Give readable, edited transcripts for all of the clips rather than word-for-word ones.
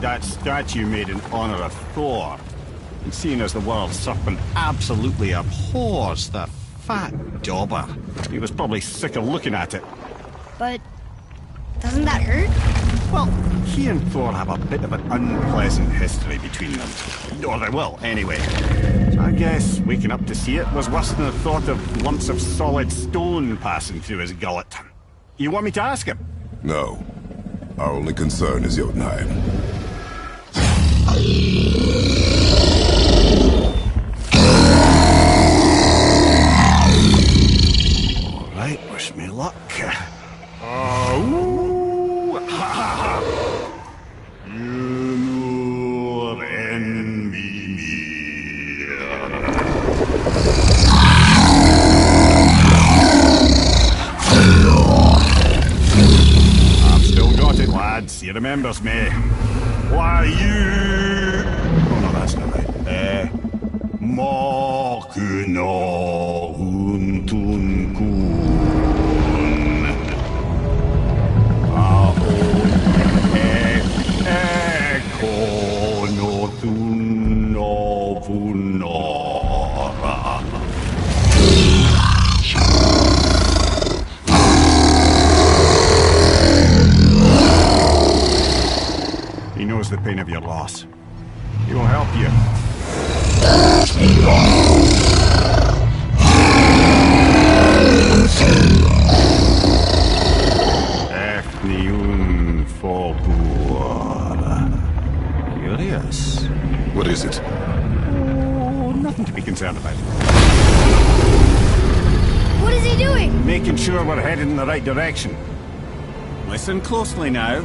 that statue made in honor of Thor. And seeing as the world serpent absolutely abhors the fat dauber, he was probably sick of looking at it. But doesn't that hurt? Well, he and Thor have a bit of an unpleasant history between them. Or they will, anyway. So I guess waking up to see it was worse than the thought of lumps of solid stone passing through his gullet. You want me to ask him? No. Our only concern is Jotunheim. All right, wish me luck. Oh, ha ha ha! You know envy me. I've still got it, lads. He remembers me. Why you? Oh no, that's not right. Makuna huntun kun. Ekono tunno vunora. He knows the pain of your loss. He will help you. Efniun Fobuara. Curious. What is it? Oh, nothing to be concerned about. What is he doing? Making sure we're headed in the right direction. Listen closely now.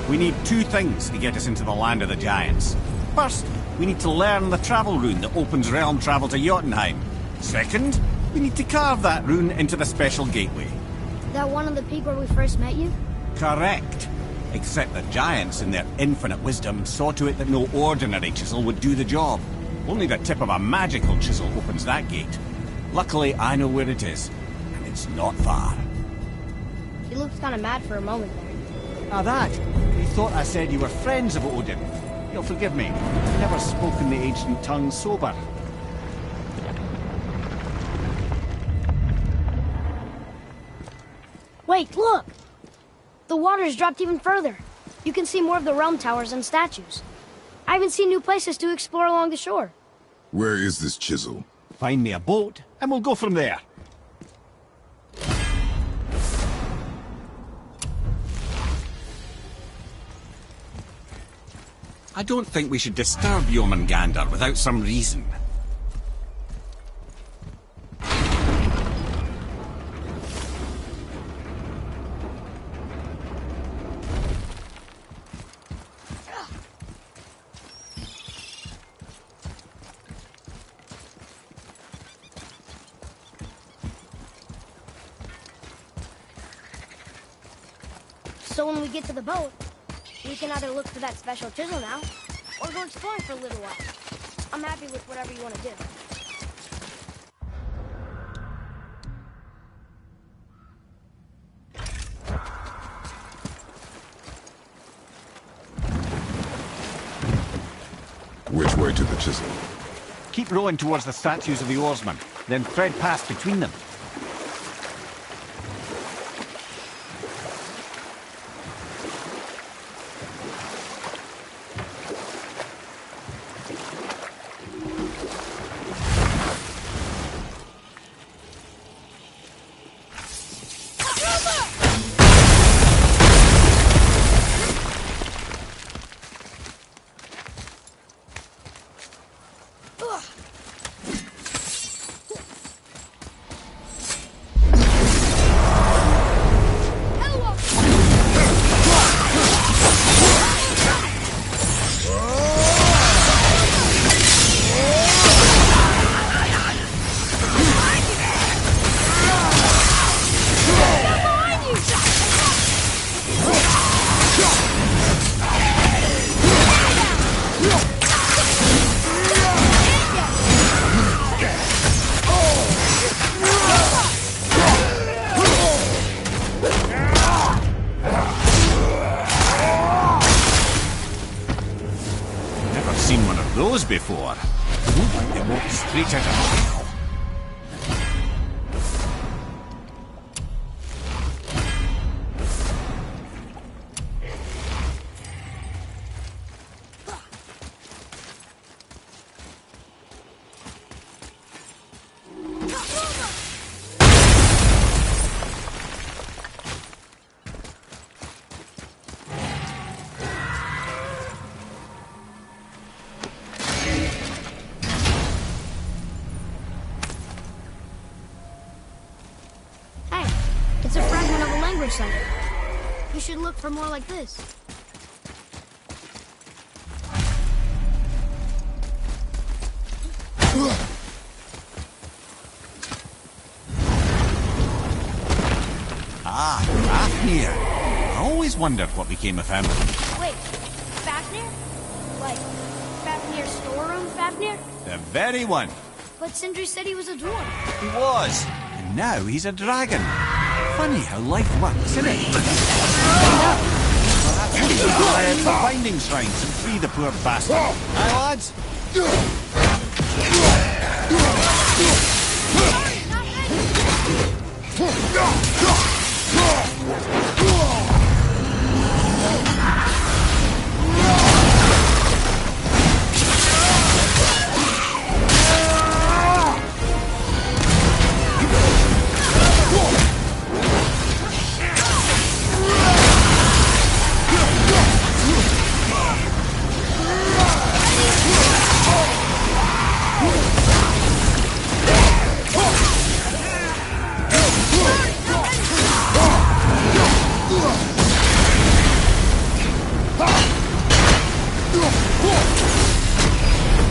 We need two things to get us into the land of the giants. First, we need to learn the travel rune that opens realm travel to Jotunheim. Second, we need to carve that rune into the special gateway. That one on the peak where we first met you? Correct. Except the giants, in their infinite wisdom, saw to it that no ordinary chisel would do the job. Only the tip of a magical chisel opens that gate. Luckily, I know where it is, and it's not far. He looked kind of mad for a moment there. Ah, that. He thought I said you were friends of Odin. You'll forgive me. I've never spoken the ancient tongue sober. Wait, look! The water's dropped even further. You can see more of the realm towers and statues. I even see new places to explore along the shore. Where is this chisel? Find me a boat, and we'll go from there. I don't think we should disturb Jormungandr without some reason. So when we get to the boat, we can either look for that special chisel now, or go exploring for a little while. I'm happy with whatever you want to do. Which way to the chisel? Keep rowing towards the statues of the oarsmen, then thread past between them. before. They walked straight out of hell. Hey, it's a fragment of a language site. You should look for more like this. Ah, Fafnir. I always wondered what became of him. Wait, Fafnir? Like, Fafnir's storeroom Fafnir? The very one. But Sindri said he was a dwarf. He was. And now he's a dragon. Funny how life works, isn't it? Perhaps we should fly out the binding shrines and free the poor bastard. Aye, lads?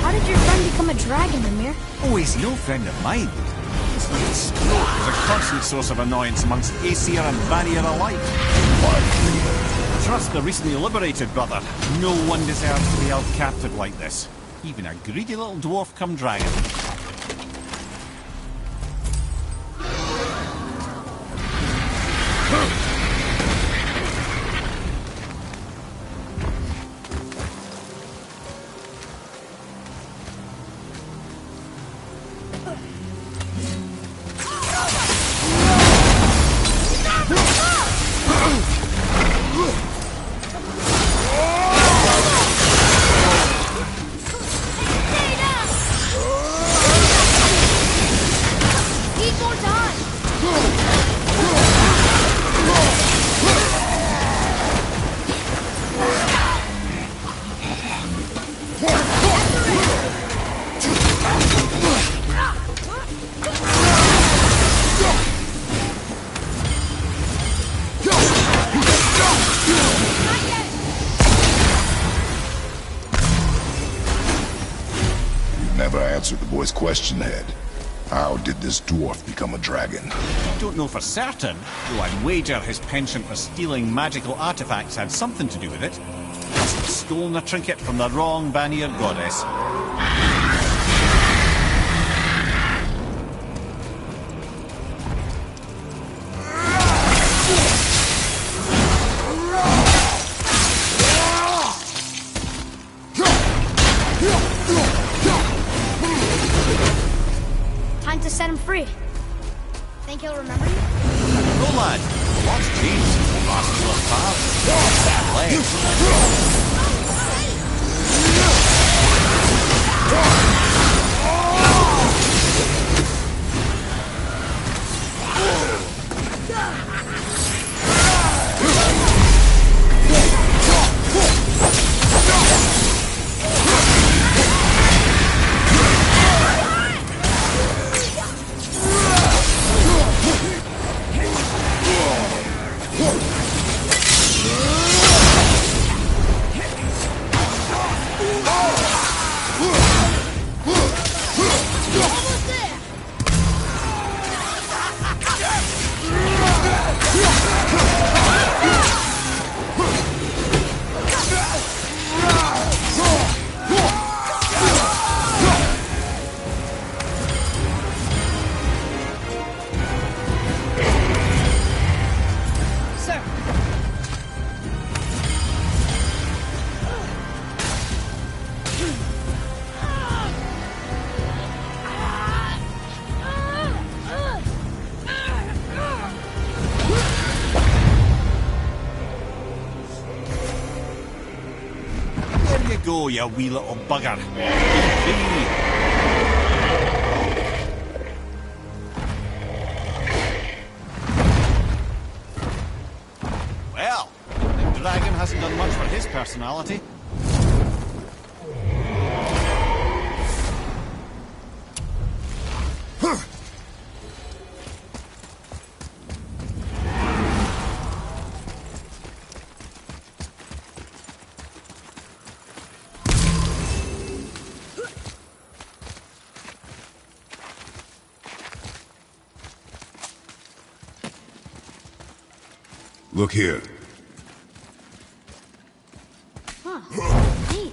How did your friend become a dragon, Amir? Oh, he's no friend of mine. This little scroll is a constant source of annoyance amongst Aesir and Vanir alike. Trust the recently liberated, brother. No one deserves to be held captive like this. Even a greedy little dwarf come dragon. Need more time! Never answered the boy's question, Head. How did this dwarf become a dragon? Don't know for certain, though I'd wager his penchant for stealing magical artifacts had something to do with it. Must have stolen a trinket from the wrong Vanir goddess. Time to set him free. Think he'll remember you? Go, lad. What's changed since the last little path? That leg. go, you wee little bugger. Free. Well, the dragon hasn't done much for his personality. Look here. Neat.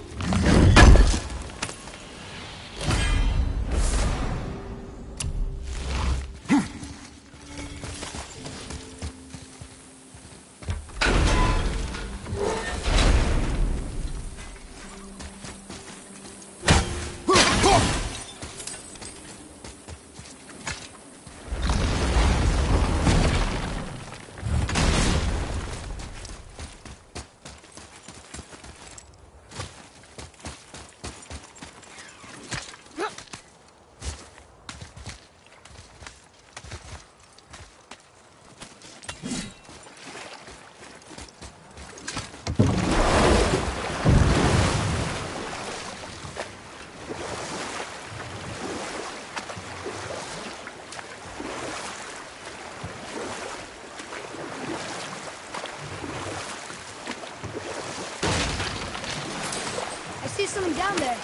I see something down there.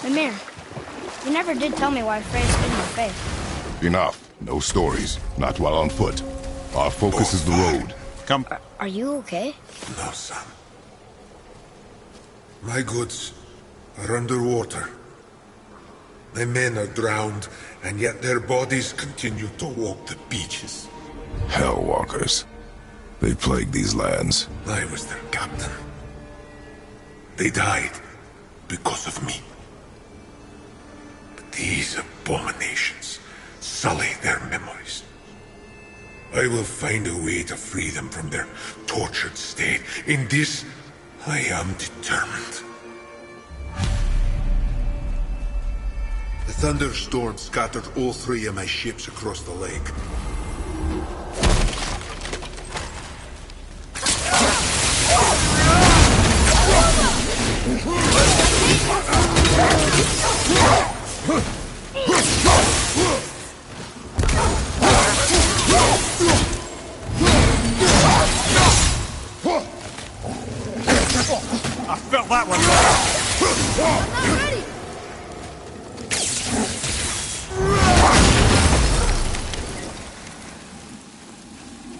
Mimir, you never did tell me why Frey's in my face. Enough. No stories. Not while on foot. Our focus is the road. Come. Are you okay? No, son. My goods are underwater. My men are drowned, and yet their bodies continue to walk the beaches. Hellwalkers. They plague these lands. I was their captain. They died because of me. But these abominations sully their memories. I will find a way to free them from their tortured state. In this, I am determined. The thunderstorm scattered all 3 of my ships across the lake. I felt that one. I'm not ready!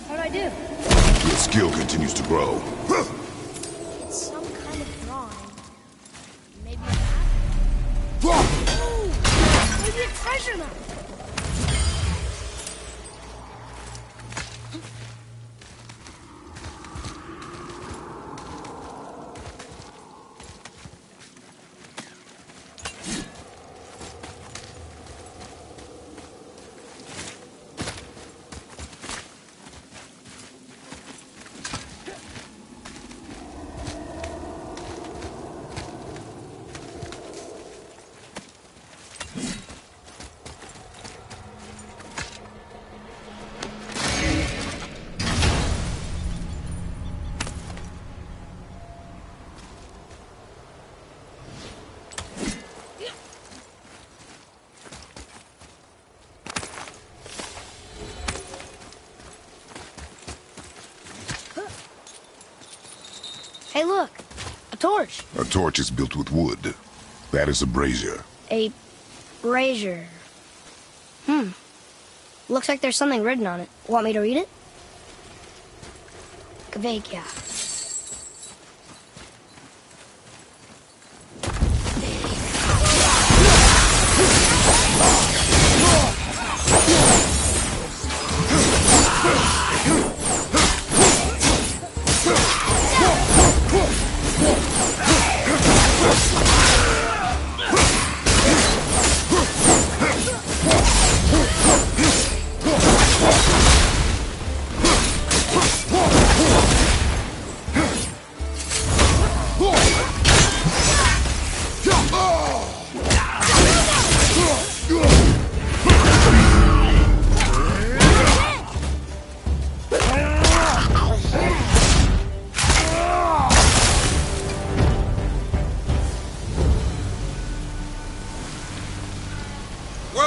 How'd I do? Your skill continues to grow. It's some kind of drawing. Maybe a map? Ooh! Maybe a treasure map! Hey, look! A torch! A torch is built with wood. That is a brazier. A brazier. Looks like there's something written on it. Want me to read it? GMGOW.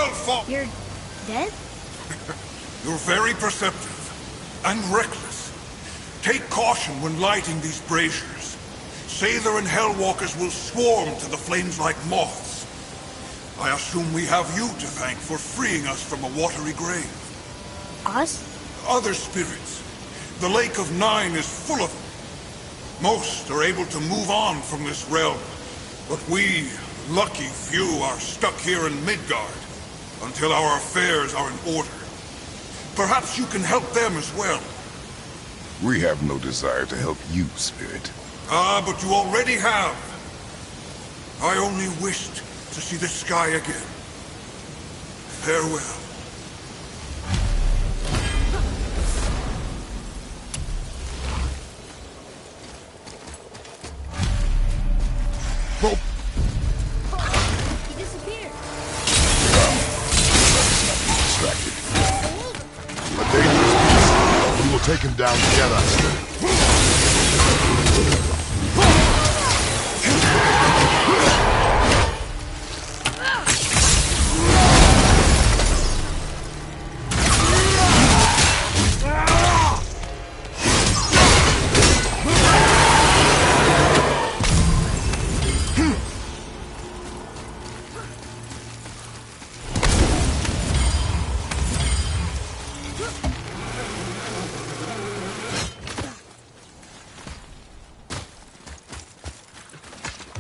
Well fought. You're dead? You're very perceptive and reckless. Take caution when lighting these braziers. Sather and Hellwalkers will swarm to the flames like moths. I assume we have you to thank for freeing us from a watery grave. Us? Other spirits. The Lake of Nine is full of them. Most are able to move on from this realm, but we, lucky few, are stuck here in Midgard until our affairs are in order. Perhaps you can help them as well. We have no desire to help you, Spirit. Ah, but you already have. I only wished to see the sky again. Farewell. Well, He disappeared. distracted. A dangerous beast. We will take him down together.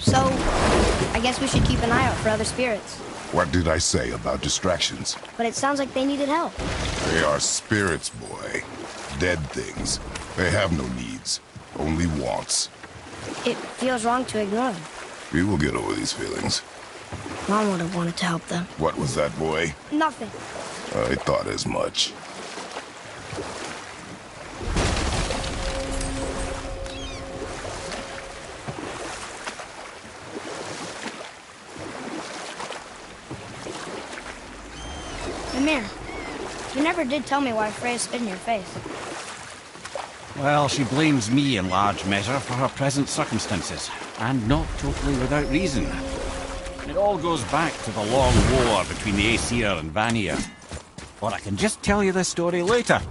So, I guess we should keep an eye out for other spirits. What did I say about distractions? But it sounds like they needed help. They are spirits, boy. Dead things. They have no needs, only wants. It feels wrong to ignore them. We will get over these feelings. Mom would have wanted to help them. What was that, boy? Nothing. I thought as much. Amir, you never did tell me why Freya spit in your face. Well, she blames me in large measure for her present circumstances, and not totally without reason. It all goes back to the long war between the Aesir and Vanir. Or I can just tell you this story later.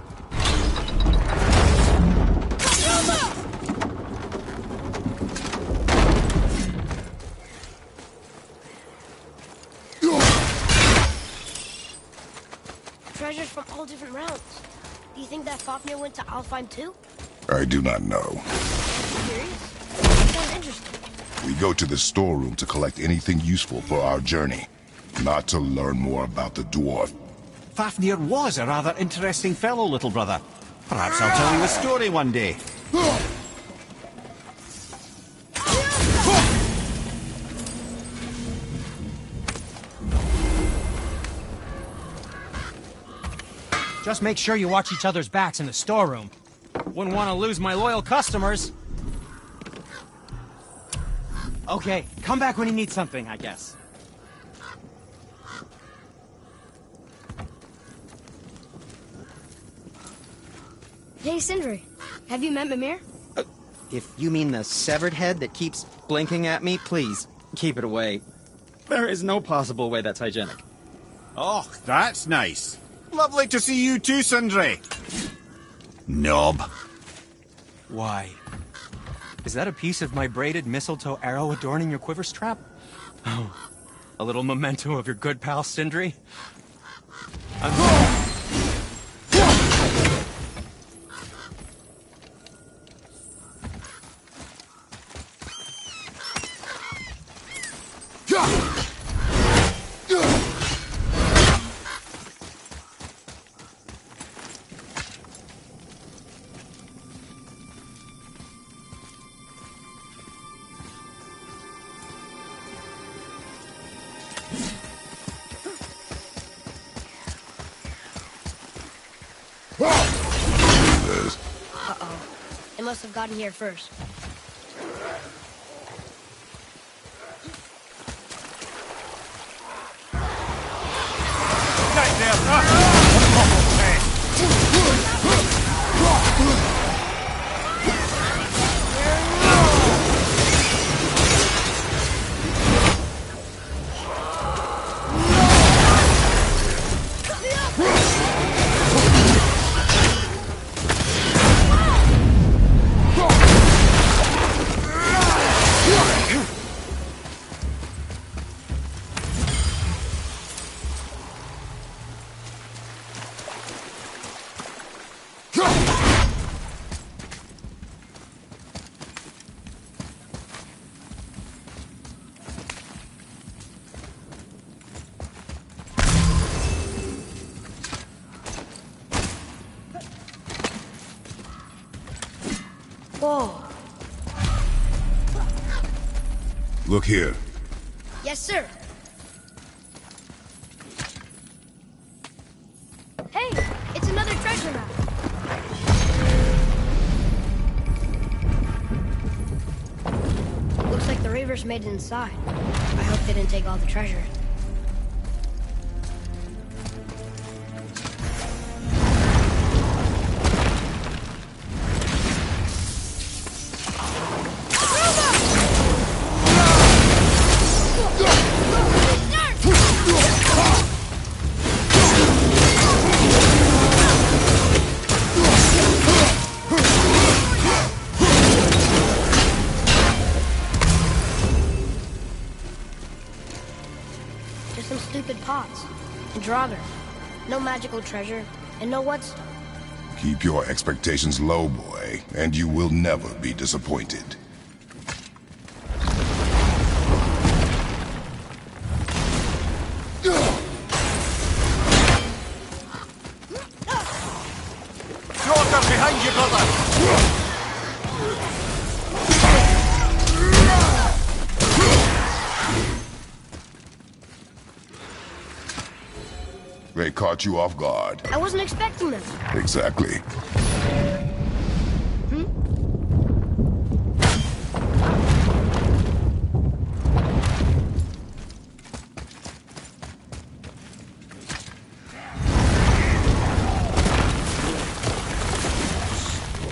Treasures from all different realms. Do you think that Fafnir went to Alfheim too? I do not know. Curious? That sounds interesting. We go to the storeroom to collect anything useful for our journey, not to learn more about the dwarf. Fafnir was a rather interesting fellow, little brother. Perhaps I'll tell you a story one day. Just make sure you watch each other's backs in the storeroom. Wouldn't want to lose my loyal customers. Okay, come back when you need something, I guess. Hey, Sindri. Have you met Mimir? If you mean the severed head that keeps blinking at me, please, keep it away. There is no possible way that's hygienic. Oh, that's nice. Lovely to see you too, Sindri. Knob. Why? Is that a piece of my braided mistletoe arrow adorning your quiver strap? Oh, a little memento of your good pal Sindri? Uh-oh. They must have gotten here first. Right there. Whoa. Look here. Yes, sir. Hey, it's another treasure map. Looks like the Reavers made it inside. I hope they didn't take all the treasure. Some stupid pots. And Draugr. No magical treasure, and no whetstone. Keep your expectations low, boy, and you will never be disappointed. Draugr behind you, brother! They caught you off guard. I wasn't expecting them. Exactly.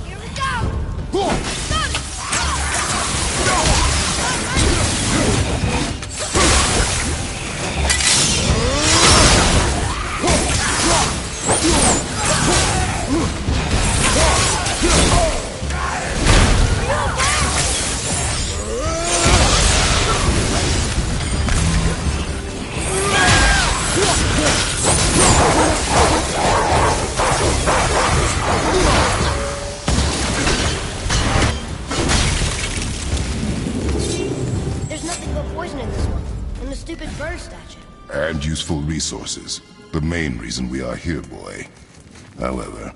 Here we go! There's nothing but poison in this one, and the stupid bird statue. And useful resources. The main reason we are here, boy. However,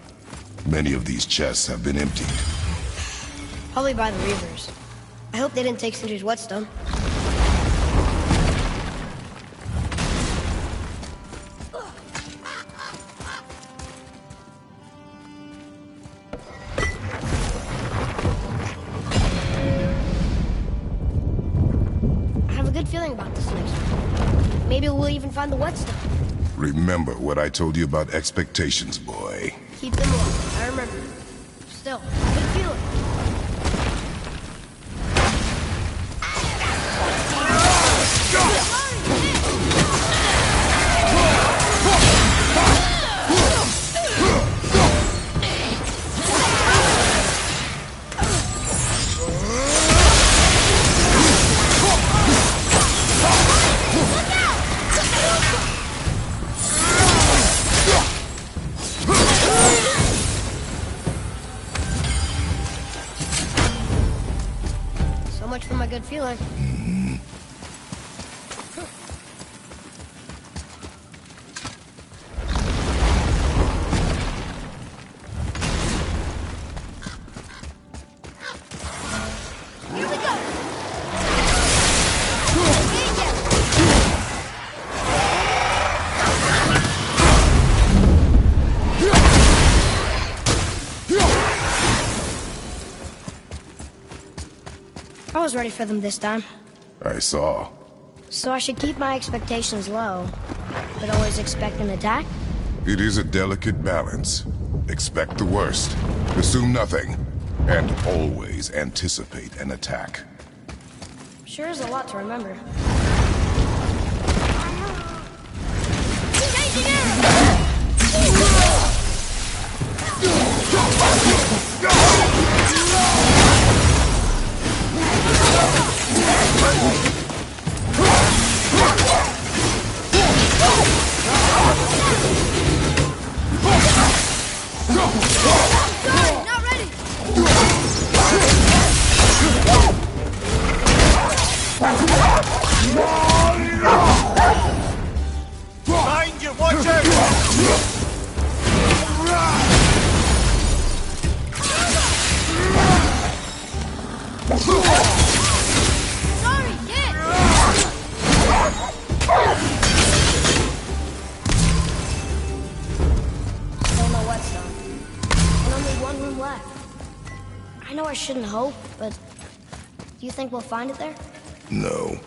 many of these chests have been emptied. Probably by the Reavers. I hope they didn't take Cinder's whetstone. I have a good feeling about this next one. Maybe we'll even find the whetstone. Remember what I told you about expectations, boy. Keep them low. I remember. Still, good feeling. So much for my good feeling. Here we go. I was ready for them this time. I saw. So I should keep my expectations low, but always expect an attack? It is a delicate balance. Expect the worst, assume nothing, and always anticipate an attack. Sure is a lot to remember. Not ready! Behind you, watch out! one room left. I know I shouldn't hope, but do you think we'll find it there? No.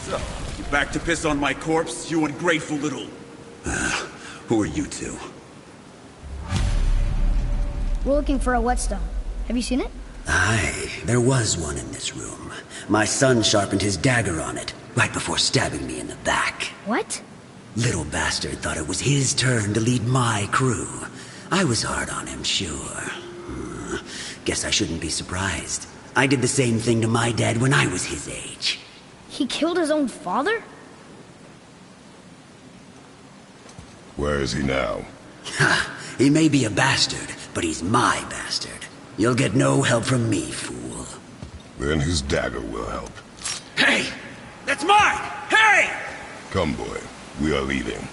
So, you back to piss on my corpse, you ungrateful little... who are you two? We're looking for a whetstone. Have you seen it? Aye, there was one in this room. My son sharpened his dagger on it, right before stabbing me in the back. What? Little bastard thought it was his turn to lead my crew. I was hard on him, sure. Guess I shouldn't be surprised. I did the same thing to my dad when I was his age. He killed his own father? Where is he now? Ha! He may be a bastard, but he's my bastard. You'll get no help from me, fool. Then his dagger will help. Hey! That's mine! Hey! Come, boy. We are leaving.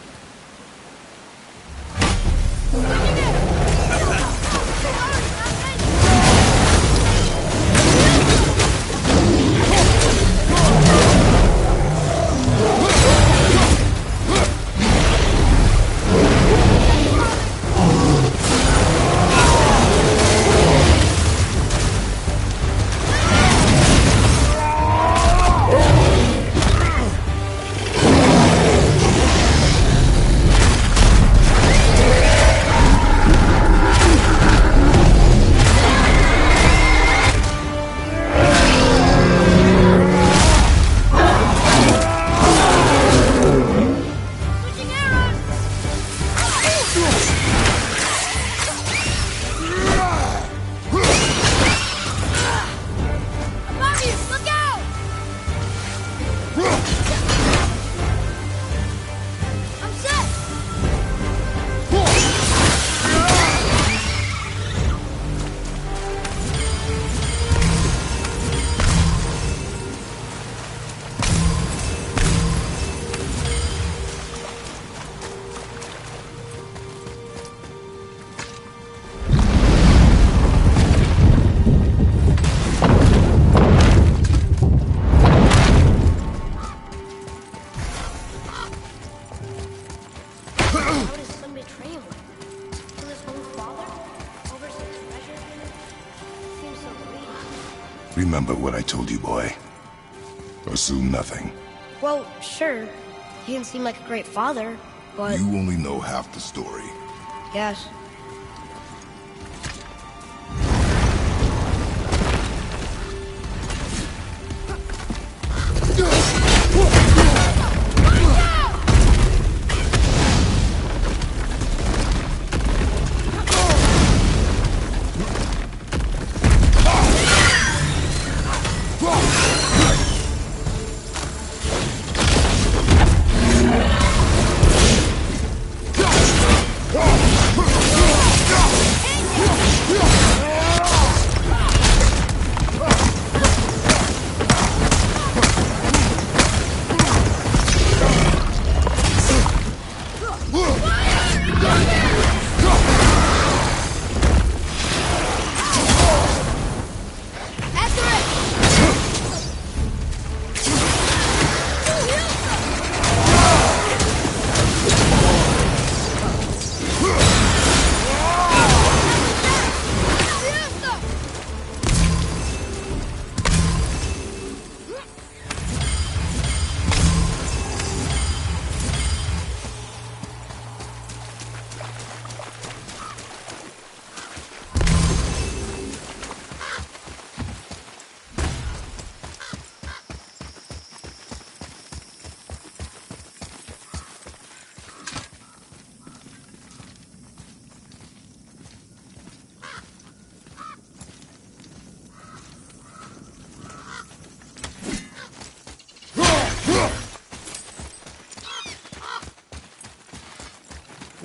Remember what I told you, boy. Assume nothing. Well, sure. He didn't seem like a great father, but... You only know half the story. Yes.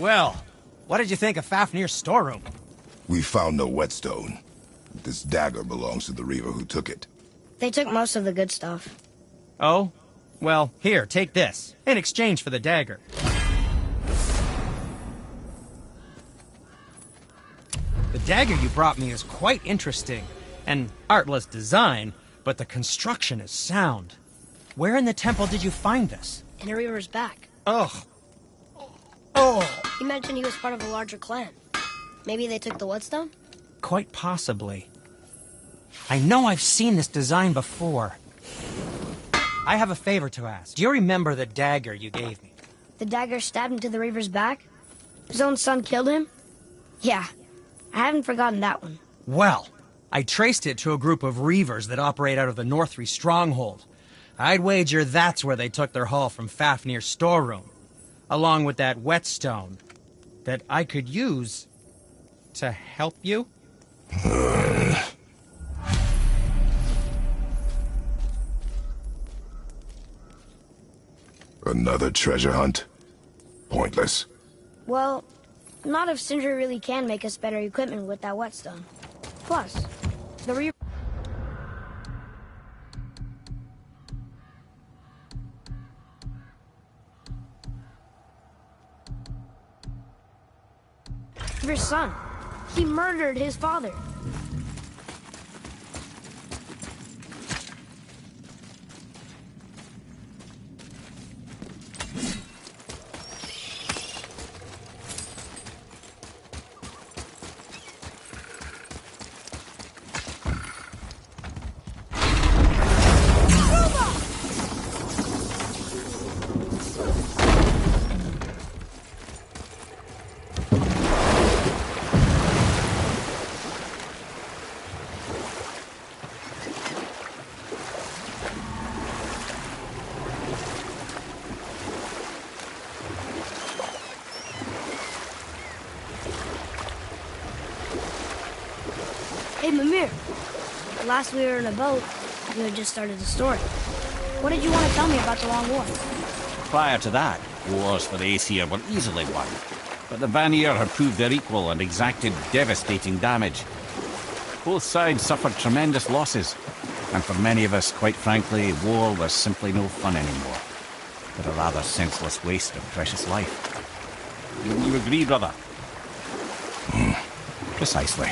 Well, what did you think of Fafnir's storeroom? We found no whetstone. This dagger belongs to the Reaver who took it. They took most of the good stuff. Oh? Well, here, take this, in exchange for the dagger. The dagger you brought me is quite interesting. An artless design, but the construction is sound. Where in the temple did you find this? In a Reaver's back. Ugh. Oh! He mentioned he was part of a larger clan. Maybe they took the whetstone? Quite possibly. I know I've seen this design before. I have a favor to ask. Do you remember the dagger you gave me? The dagger stabbed into the Reaver's back? His own son killed him? Yeah, I haven't forgotten that one. Well, I traced it to a group of Reavers that operate out of the Northree stronghold. I'd wager that's where they took their haul from Fafnir's storeroom, along with that whetstone that I could use to help you. Another treasure hunt? Pointless. Well, not if Sindri really can make us better equipment with that whetstone. Plus, the Reaver... Reaver's son. He murdered his father. Hey, Mimir. Last we were in a boat, you had just started the story. What did you want to tell me about the Long War? Prior to that, wars for the Aesir were easily won. But the Vanir had proved their equal and exacted devastating damage. Both sides suffered tremendous losses. And for many of us, quite frankly, war was simply no fun anymore. But a rather senseless waste of precious life. You agree, brother? Precisely.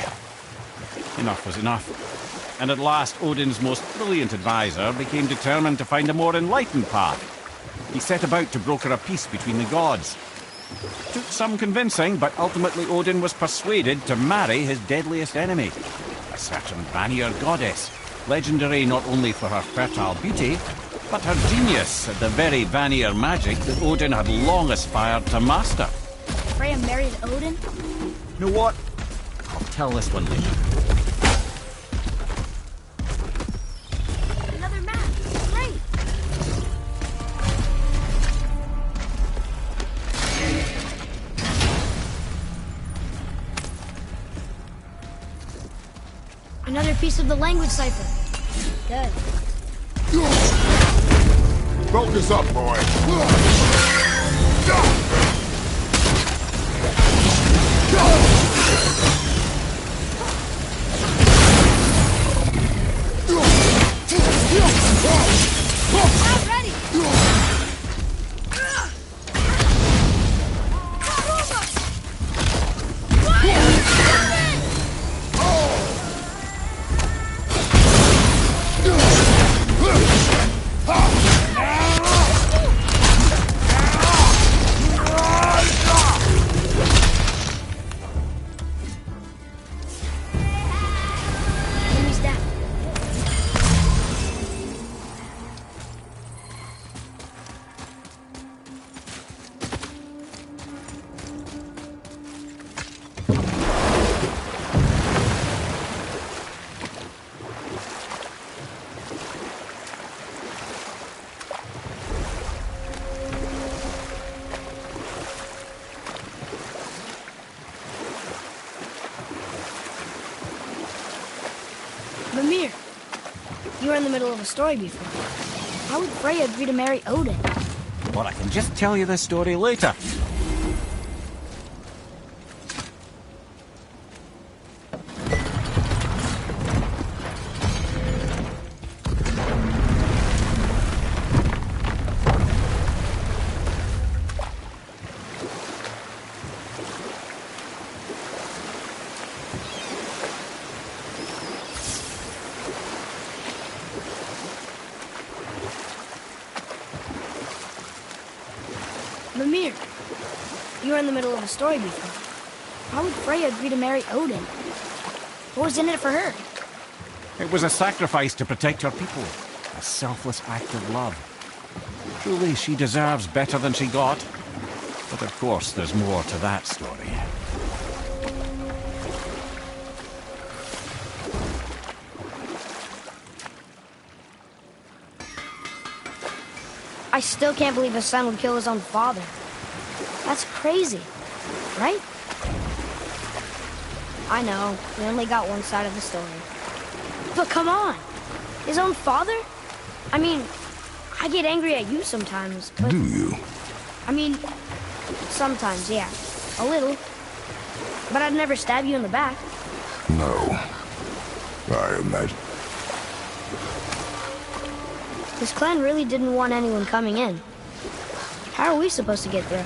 Enough was enough. And at last, Odin's most brilliant advisor became determined to find a more enlightened path. He set about to broker a peace between the gods. Took some convincing, but ultimately Odin was persuaded to marry his deadliest enemy, a certain Vanir goddess, legendary not only for her fertile beauty, but her genius at the very Vanir magic that Odin had long aspired to master. Freya married Odin? You know what? I'll tell this one later. Another map. Great. Another piece of the language cipher. Good. Focus up, boy. I'm ready. Enemy's down. Mimir, you were in the middle of a story before. How would Freya agree to marry Odin? Well, I can just tell you this story later. Mimir, you were in the middle of a story before. Why would Freya agree to marry Odin? What was in it for her? It was a sacrifice to protect her people. A selfless act of love. Truly, she deserves better than she got. But of course, there's more to that story. I still can't believe a son would kill his own father. That's crazy, right? I know, we only got one side of the story. But come on! His own father? I mean, I get angry at you sometimes, but... Do you? I mean, sometimes, yeah. A little. But I'd never stab you in the back. No. I imagine. This clan really didn't want anyone coming in. How are we supposed to get through?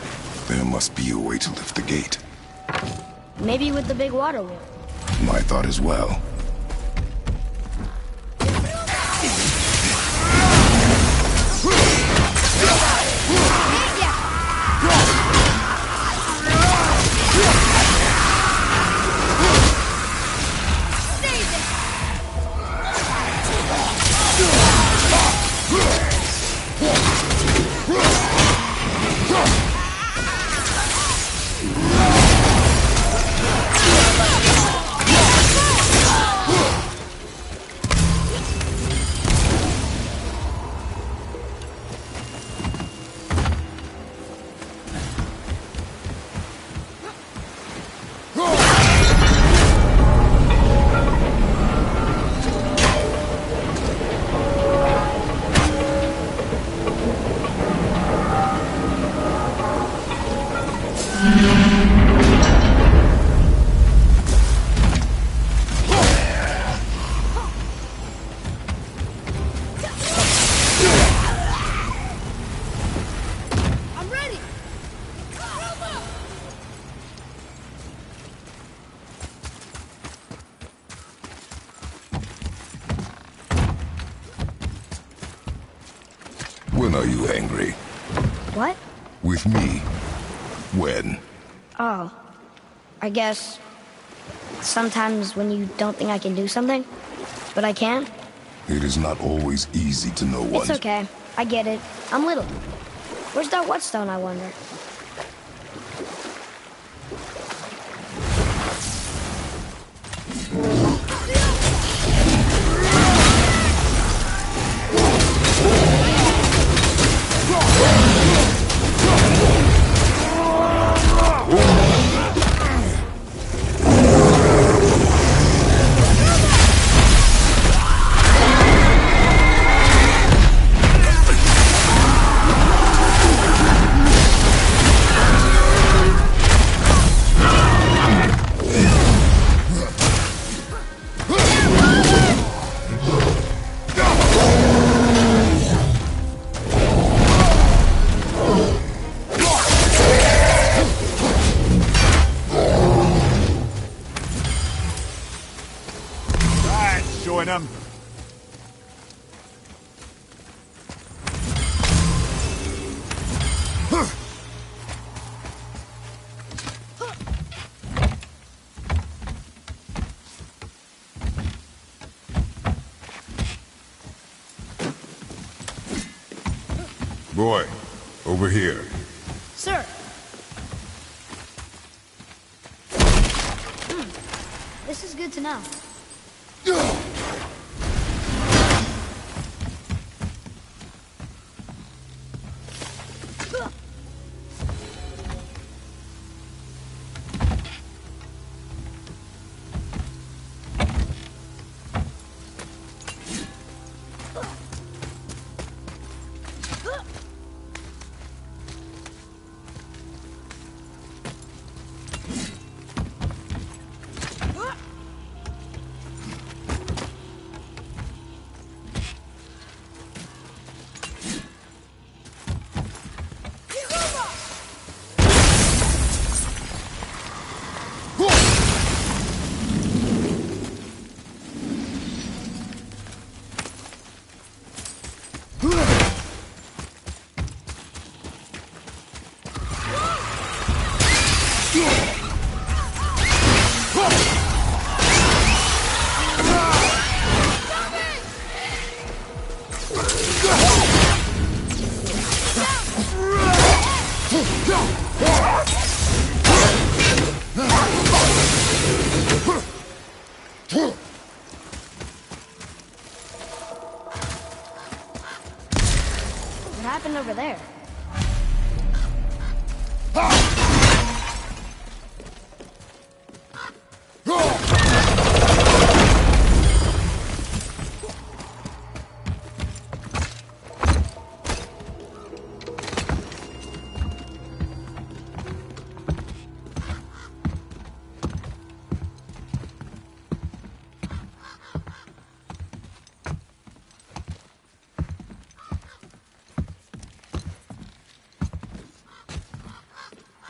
There must be a way to lift the gate. Maybe with the big water wheel. My thought as well. When are you angry? What? With me? When? Oh, I guess sometimes when you don't think I can do something, but I can. It is not always easy to know It's okay. I get it. I'm little. Where's that whetstone, I wonder? Showing him. Boy, over here. Sir. This is good to know. over there?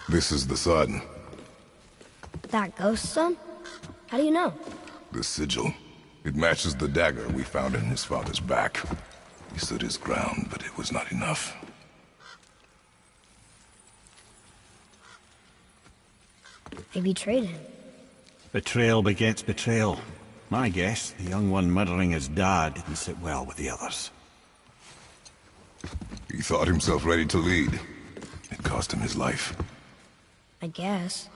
This is the sun. That ghost son? How do you know? The sigil. It matches the dagger we found in his father's back. He stood his ground, but it was not enough. They betrayed him. Betrayal begets betrayal. My guess, the young one murdering his dad didn't sit well with the others. He thought himself ready to lead. It cost him his life. I guess.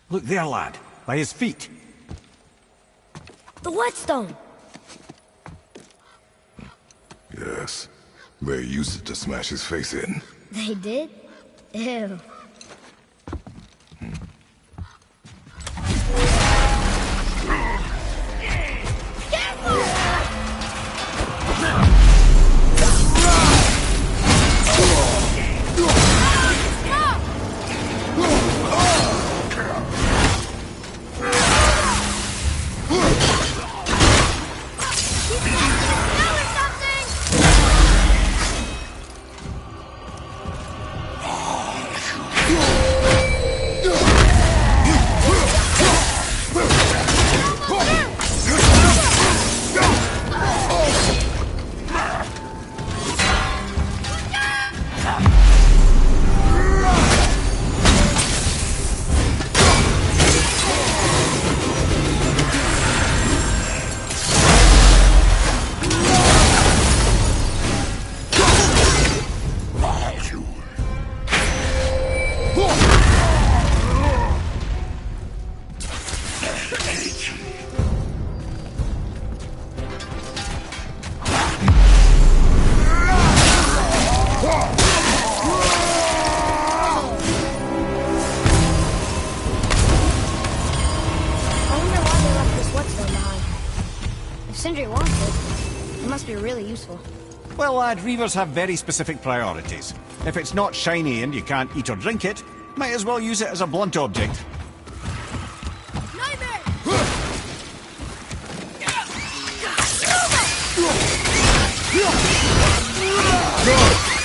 Look there, lad. By his feet. The whetstone! Yes. They used it to smash his face in. They did? Ew. Well, lad, reavers have very specific priorities. If it's not shiny and you can't eat or drink it, might as well use it as a blunt object.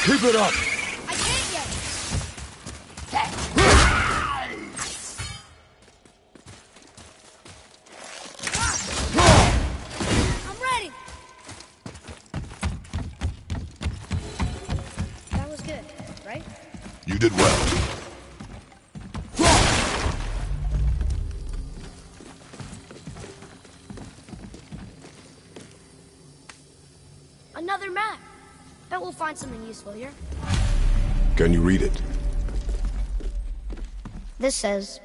Keep it up! I can't yet! I'm ready! That was good, right? You did well. Another map! Bet we'll find something useful here. Can you read it? This says,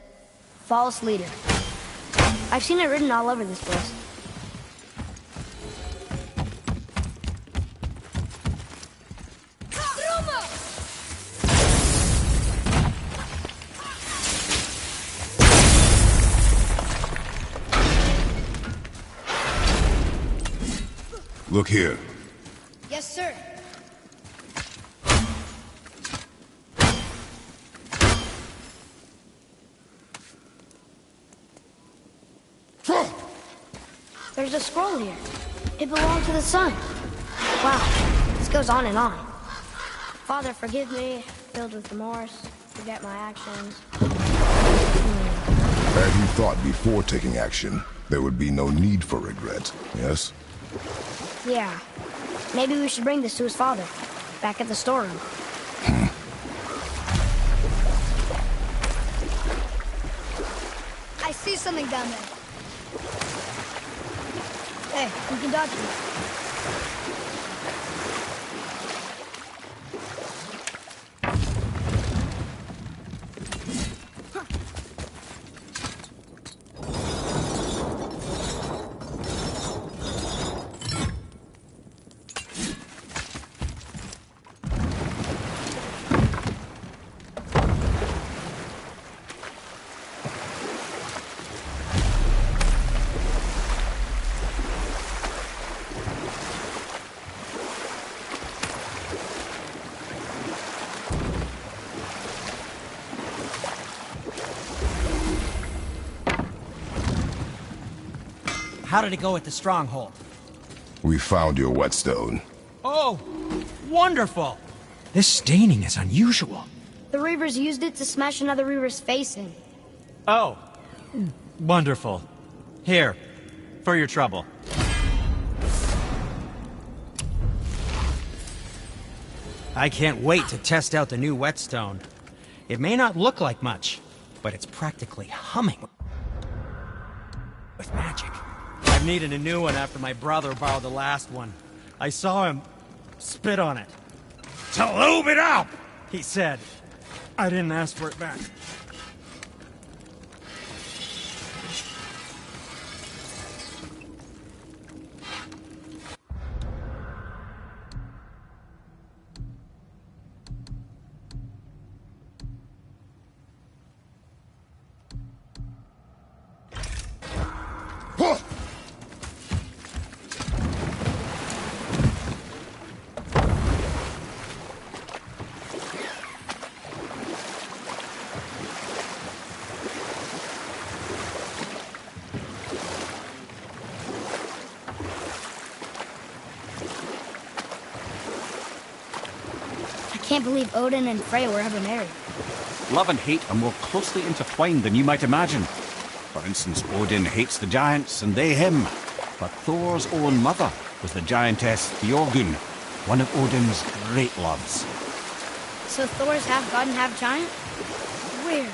false leader. I've seen it written all over this place. Look here. Yes, sir. There's a scroll here. It belonged to the sun. Wow, this goes on and on. Father, forgive me, filled with remorse, forget my actions. Had you thought before taking action, there would be no need for regret, yes? Yeah. Maybe we should bring this to his father, back at the storeroom. I see something down there. Hey, we can dodge it. How did it go at the stronghold? We found your whetstone. Oh, wonderful! This staining is unusual. The Reavers used it to smash another Reaver's face in. Oh, wonderful. Here, for your trouble. I can't wait to test out the new whetstone. It may not look like much, but it's practically humming with magic. I've needed a new one after my brother borrowed the last one. I saw him spit on it. "To lube it up!" he said. I didn't ask for it back. I can't believe Odin and Freya were ever married. Love and hate are more closely intertwined than you might imagine. For instance, Odin hates the giants and they him. But Thor's own mother was the giantess Björgun, one of Odin's great loves. So Thor's half god and half giant? Weird.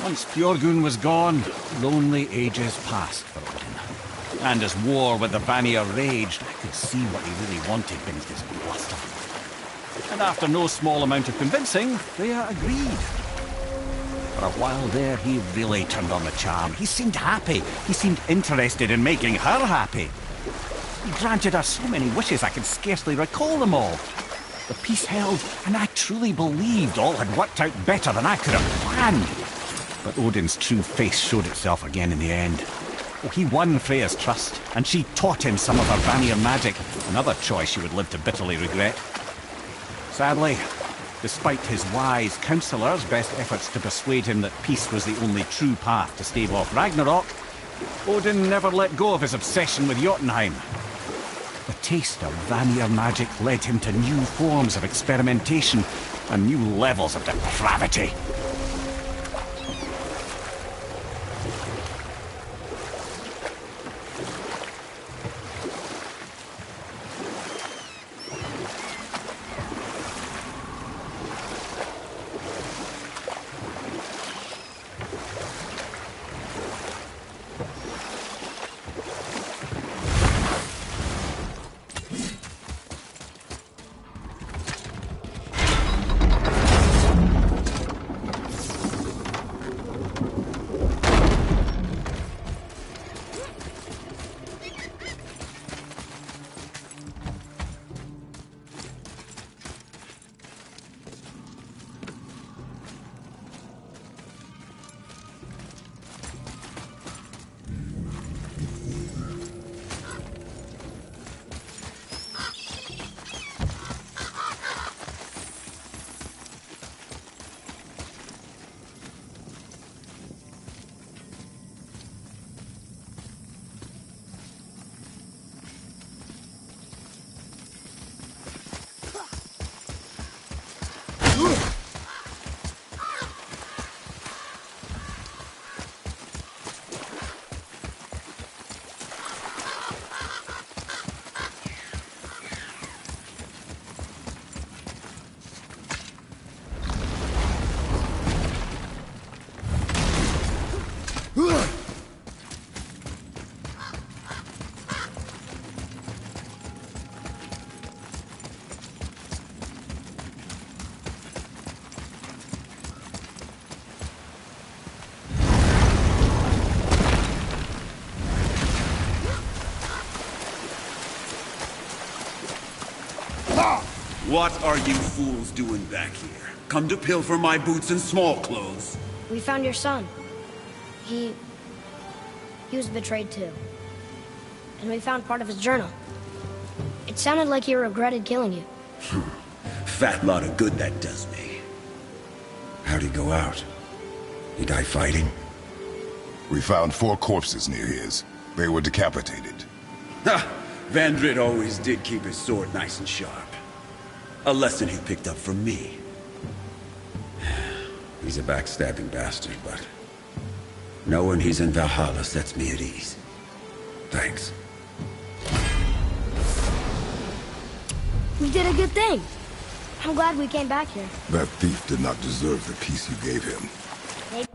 Once Björgun was gone, lonely ages passed for Odin. And as war with the Vanir raged, I could see what he really wanted beneath his bluster. And after no small amount of convincing, Freya agreed. For a while there, he really turned on the charm. He seemed happy. He seemed interested in making her happy. He granted her so many wishes I can scarcely recall them all. The peace held, and I truly believed all had worked out better than I could have planned. But Odin's true face showed itself again in the end. Oh, he won Freya's trust, and she taught him some of her Vanir magic, another choice she would live to bitterly regret. Sadly, despite his wise counsellors' best efforts to persuade him that peace was the only true path to stave off Ragnarok, Odin never let go of his obsession with Jotunheim. The taste of Vanir magic led him to new forms of experimentation and new levels of depravity. What are you fools doing back here? Come to pilfer my boots and small clothes? We found your son. He was betrayed too. And we found part of his journal. It sounded like he regretted killing you. Fat lot of good that does me. How'd he go out? He die fighting? We found 4 corpses near his. They were decapitated. Ha! Vandrid always did keep his sword nice and sharp. A lesson he picked up from me. He's a backstabbing bastard, but knowing he's in Valhalla sets me at ease. Thanks. We did a good thing. I'm glad we came back here. That thief did not deserve the peace you gave him. Maybe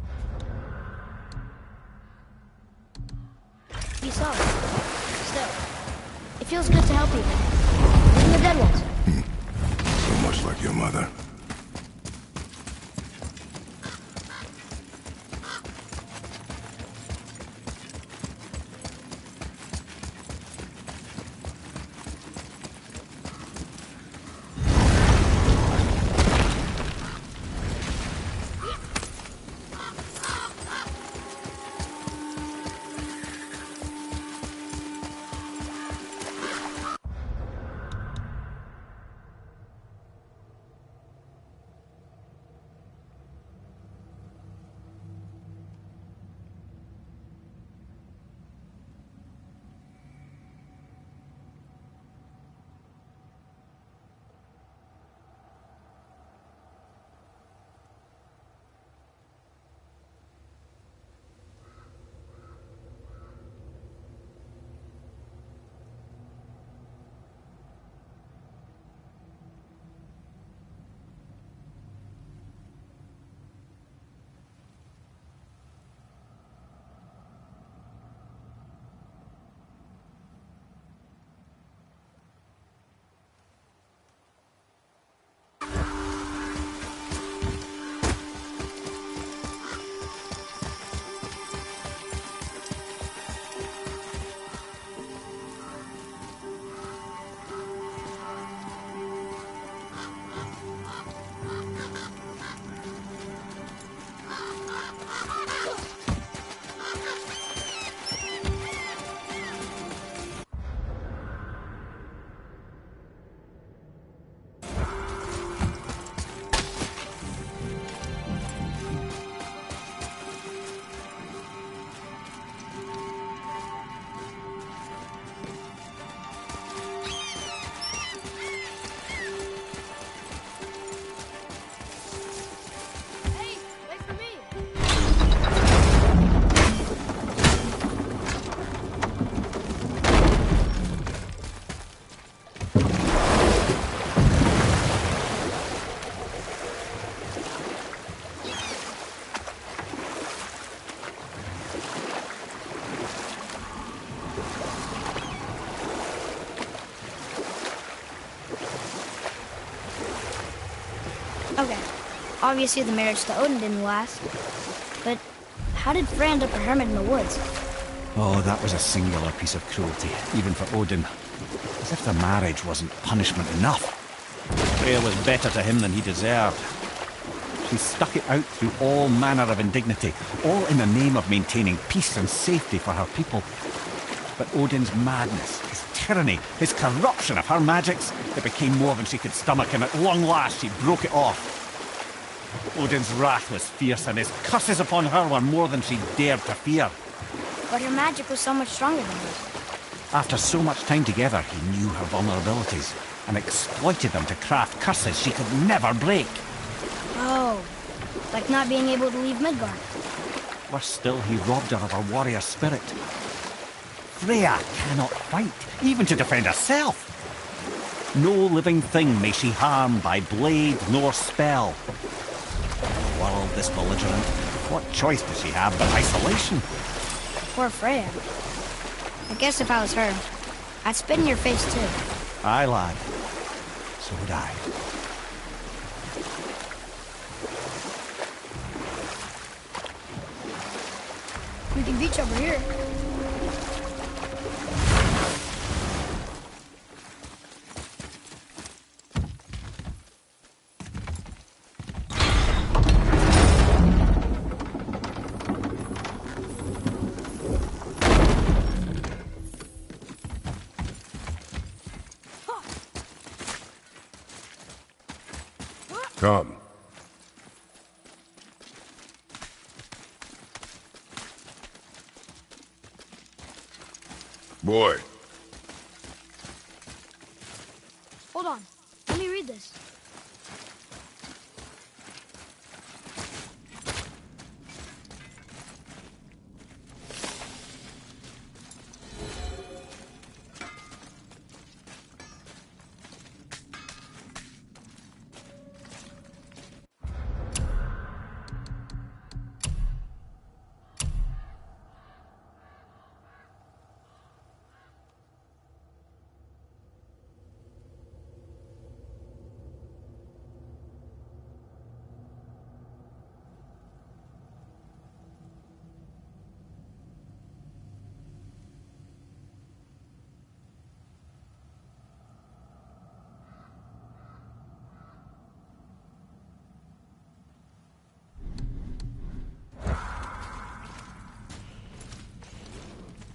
so. Still, it feels good to help people. Even the dead ones. So much like your mother. Okay. Obviously the marriage to Odin didn't last. But how did Frey end up a hermit in the woods? Oh, that was a singular piece of cruelty, even for Odin. As if the marriage wasn't punishment enough. Freya was better to him than he deserved. She stuck it out through all manner of indignity, all in the name of maintaining peace and safety for her people. But Odin's madness, his tyranny, his corruption of her magics, it became more than she could stomach, and at long last she broke it off. Odin's wrath was fierce, and his curses upon her were more than she dared to fear. But her magic was so much stronger than his. After so much time together, he knew her vulnerabilities, and exploited them to craft curses she could never break. Oh, like not being able to leave Midgard. Worse still, he robbed her of her warrior spirit. Freya cannot fight, even to defend herself. No living thing may she harm by blade nor spell. A world this belligerent, what choice does she have but isolation? Poor Freya. I guess if I was her, I'd spit in your face too. Aye, lad. So would I. We can beach over here. Come. Boy, Hold on. Let me read this.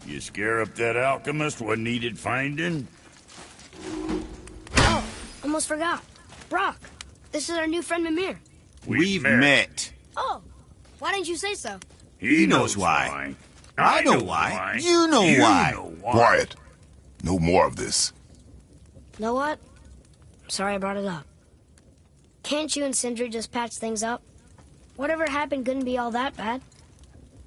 You scare up that alchemist what needed finding? Oh, almost forgot. Brock, this is our new friend Mimir. We've met. Oh, why didn't you say so? He knows why. I know why. You know why. quiet. No more of this. Know what? Sorry I brought it up. Can't you and Sindri just patch things up? Whatever happened couldn't be all that bad.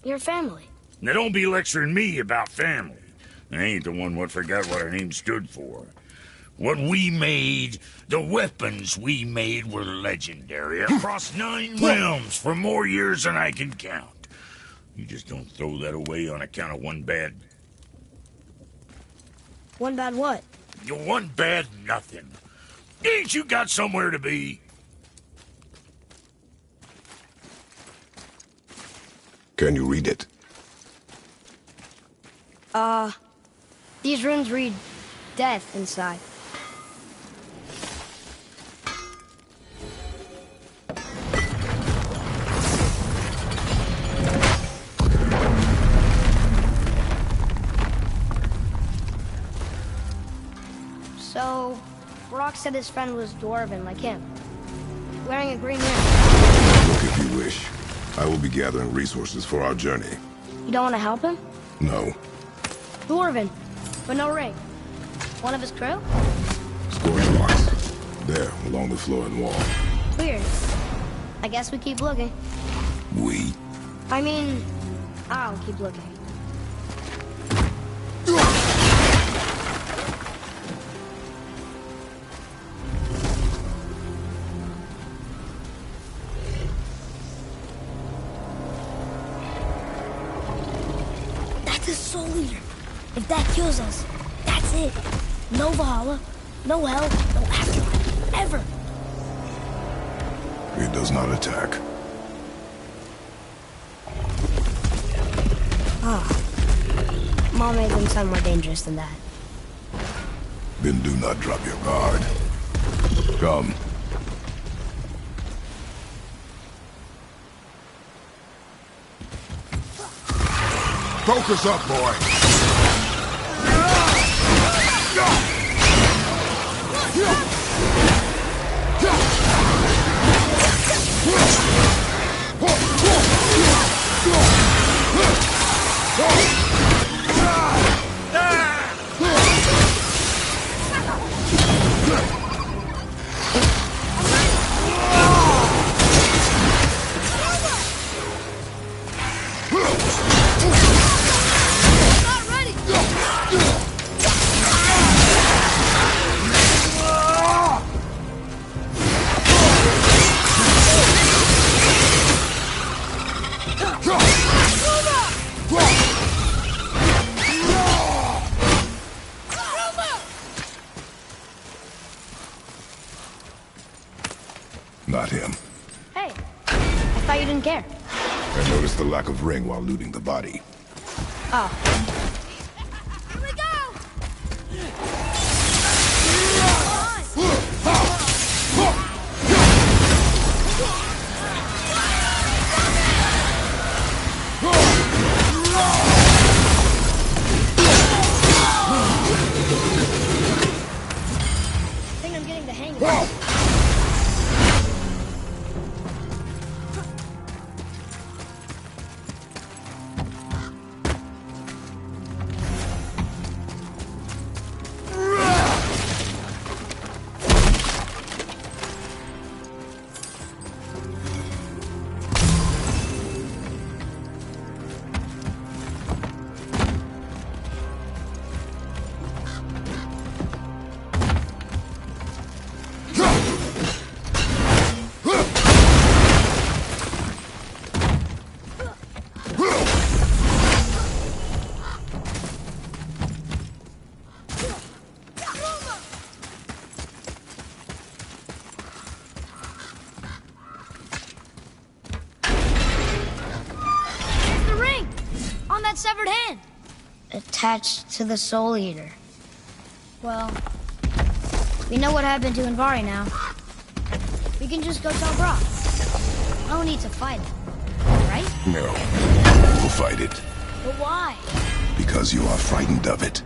You're family. Now don't be lecturing me about family. I ain't the one what forgot what our name stood for. What we made, the weapons we made were legendary across 9 realms for more years than I can count. You just don't throw that away on account of one bad... One bad what? One bad nothing. Ain't you got somewhere to be? Can you read it? These runes read death inside. So, Brock said his friend was dwarven like him, wearing a green ring. Look if you wish. I will be gathering resources for our journey. You don't want to help him? No. Dwarven, but no ring. One of his crew? Scorch marks. There, along the floor and wall. Weird. I guess we keep looking. We? I mean, I'll keep looking. That's a soul eater. If that kills us, that's it. No Valhalla, no hell, no afterlife, ever. It does not attack. Mom made them sound more dangerous than that. Then do not drop your guard. Come. Focus up, boy! Not him. Hey, I thought you didn't care. I noticed the lack of ring while looting the body. Oh. Here we go! I think I'm getting the hang of it. attached to the Soul Eater. Well, we know what happened to Anvari now. We can just go tell Brock. No need to fight it, right? No. We'll fight it. But why? Because you are frightened of it.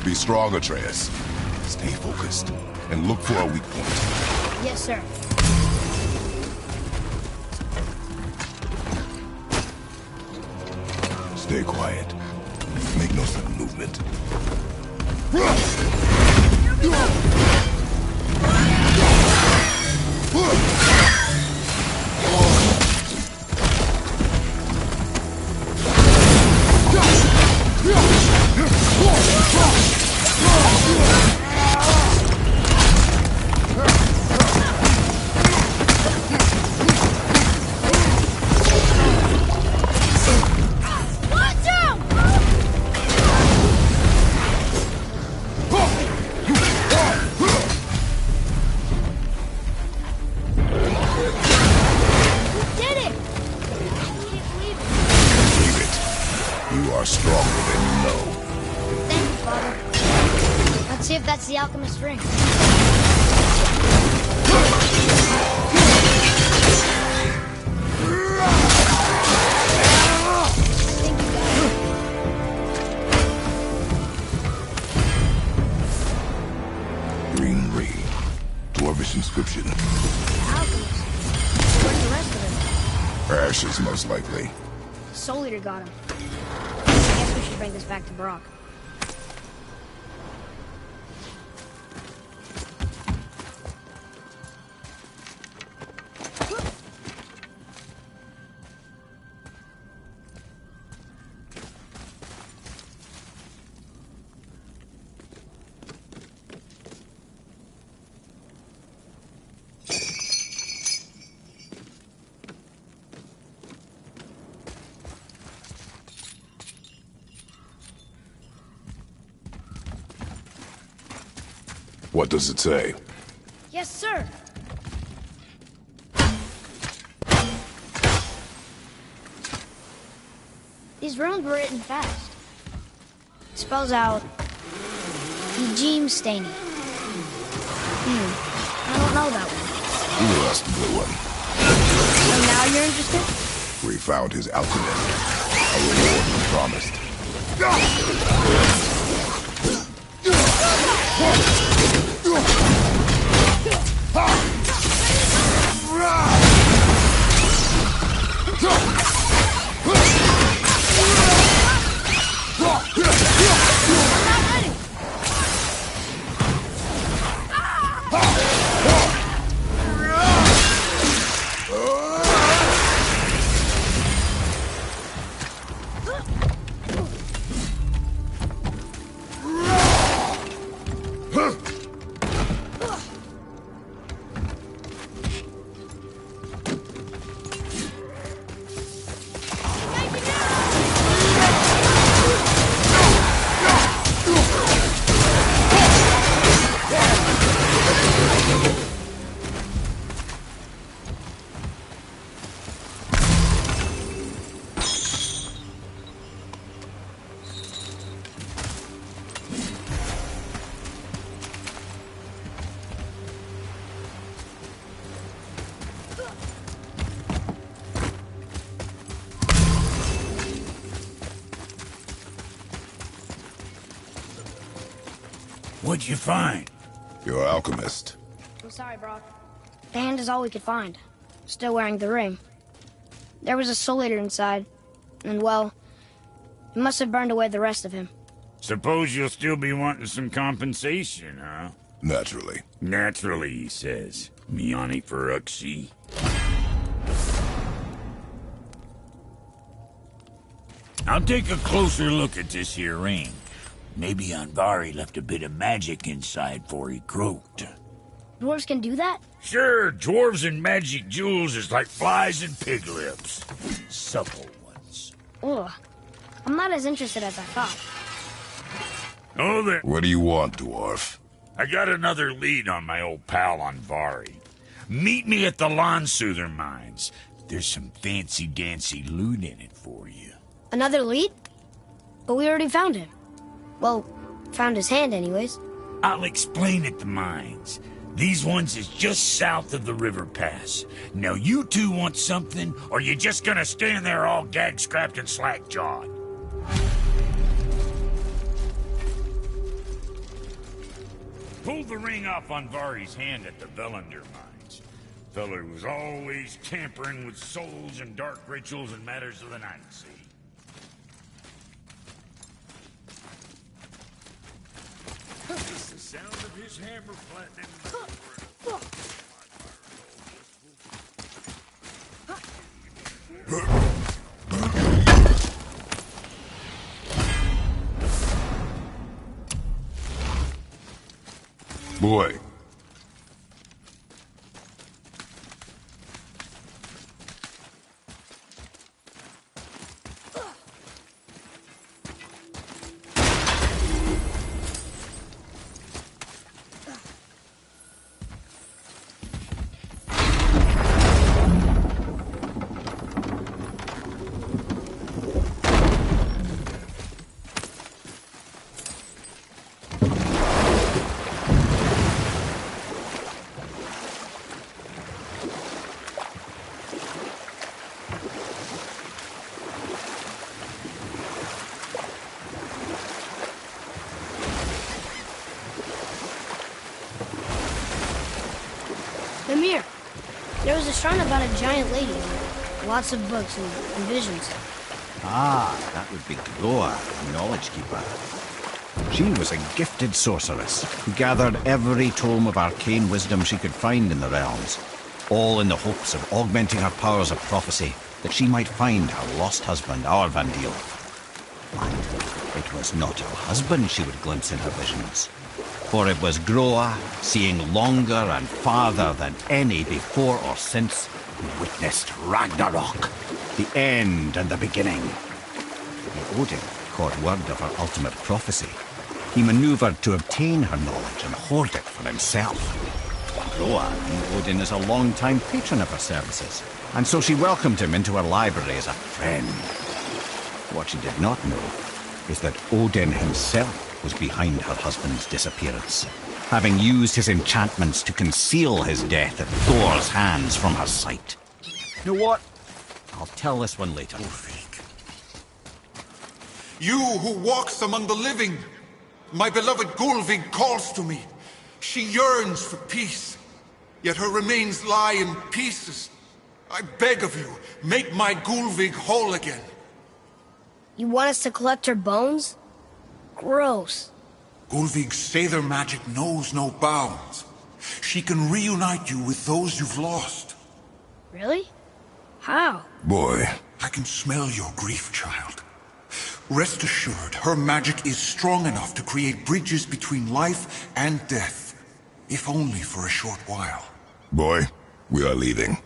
Be strong, Atreus. Stay focused, and look for a weak point. Yes, sir. Stay quiet. Make no sudden movement. That's the alchemist's ring. Green ring. Dwarvish inscription. Alchemist. Where's the rest of it? Ashes, most likely. Soul Eater got him. I guess we should bring this back to Brock. What does it say? Yes, sir. These runes were written fast. It spells out GMGOW. I don't know that one. Who asked the blue one? So now you're interested? We found his alchemist. A reward we promised. What'd you find? Your alchemist. I'm sorry, Brock. The hand is all we could find. Still wearing the ring. There was a soul eater inside, and well, it must have burned away the rest of him. Suppose you'll still be wanting some compensation, huh? Naturally. Naturally, he says. Miani Feruxi. I'll take a closer look at this here ring. Maybe Anvari left a bit of magic inside before he croaked. Dwarves can do that? Sure, dwarves and magic jewels is like flies and pig lips. Supple ones. Ugh. I'm not as interested as I thought. Oh, then. What do you want, dwarf? I got another lead on my old pal Anvari. Meet me at the Lawn Soother Mines. There's some fancy-dancy loot in it for you. Another lead? But we already found him. Well, found his hand anyways. I'll explain at the mines. These ones is just south of the river pass. Now you two want something, or you just gonna stand there all gag-scrapped and slack-jawed? Pulled the ring off Anvari's hand at the Velander mines. Feller was always tampering with souls and dark rituals and matters of the night, see? Just the sound of his hammer flattening Boy. Mimir, there was a shrine about a giant lady. Lots of books and visions. Ah, that would be GOW, the Knowledge Keeper. She was a gifted sorceress who gathered every tome of arcane wisdom she could find in the realms, all in the hopes of augmenting her powers of prophecy, that she might find her lost husband, Arvandil. But it was not her husband she would glimpse in her visions, for it was Groa, seeing longer and farther than any before or since, who witnessed Ragnarok, the end and the beginning. When Odin caught word of her ultimate prophecy, he maneuvered to obtain her knowledge and hoard it for himself. Groa knew Odin as a long-time patron of her services, and so she welcomed him into her library as a friend. What she did not know is that Odin himself was behind her husband's disappearance, having used his enchantments to conceal his death at Thor's hands from her sight. You know what? I'll tell this one later. You who walks among the living, my beloved Gulvig calls to me. She yearns for peace, yet her remains lie in pieces. I beg of you, make my Gulvig whole again. You want us to collect her bones? Gross. Gulvig's Sather magic knows no bounds. She can reunite you with those you've lost. Really? How? Boy. I can smell your grief, child. Rest assured, her magic is strong enough to create bridges between life and death, if only for a short while. Boy, we are leaving.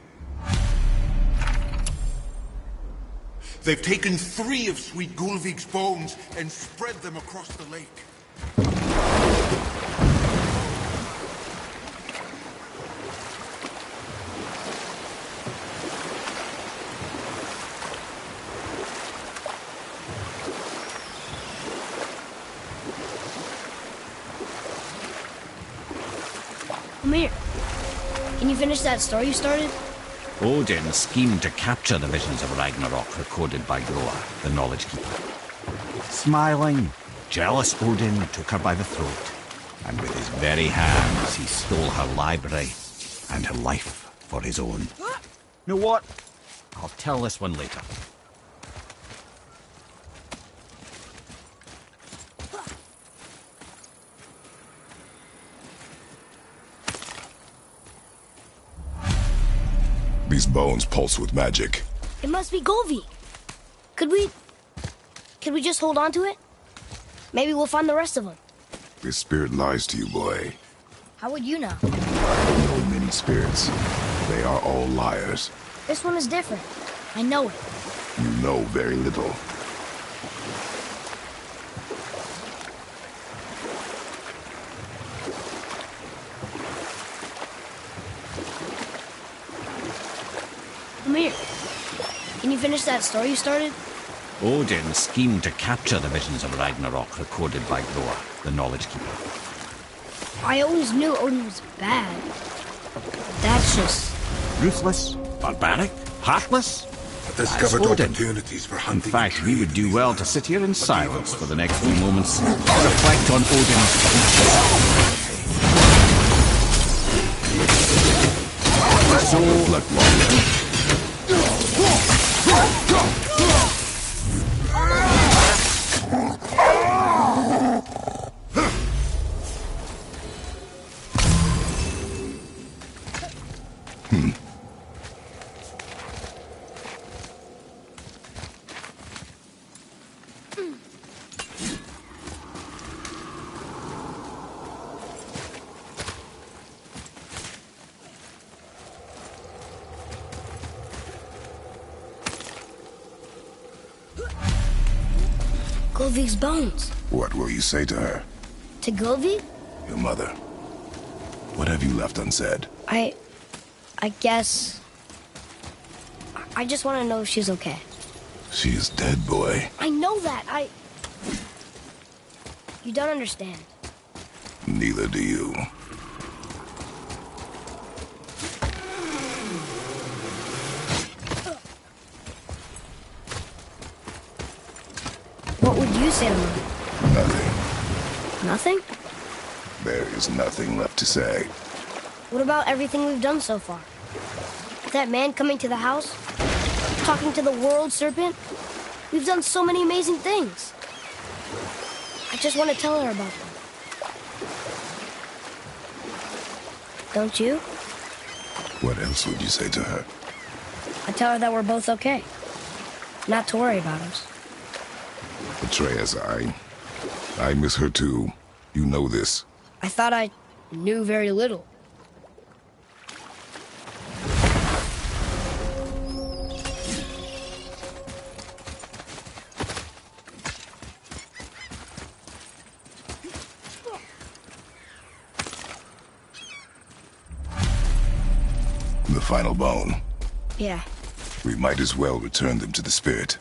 They've taken 3 of Sweet Gulvig's bones and spread them across the lake. Mimir, can you finish that story you started? Odin schemed to capture the visions of Ragnarok recorded by Groa, the Knowledge Keeper. Smiling, jealous Odin took her by the throat, And with his very hands, he stole her library and her life for his own. Know what? I'll tell this one later. These bones pulse with magic. It must be Golvi. Could we just hold on to it? Maybe we'll find the rest of them. This spirit lies to you, boy. How would you know? I know many spirits. They are all liars. This one is different. I know it. You know very little. Come here. Can you finish that story you started? Odin schemed to capture the visions of Ragnarok recorded by GOW, the Knowledge Keeper. I always knew Odin was bad. That's just... Ruthless, barbaric, heartless. Discovered That's Odin. opportunities for In hunting. fact, we would do well to sit here in silence for the next few moments and reflect on Odin's so Reflect longer. Golvik's bones. What will you say to her? To Golvik? Your mother. What have you left unsaid? I guess... I just want to know if she's okay. She is dead, boy. I know that. You don't understand. Neither do you. What would you say to her? Nothing. Nothing? There is nothing left to say. What about everything we've done so far? That man coming to the house? Talking to the world serpent? We've done so many amazing things. I just want to tell her about them. Don't you? What else would you say to her? I tell her that we're both okay. Not to worry about us. Atreus, I miss her too. You know this. I thought I knew very little. The final bone. Yeah. We might as well return them to the spirit.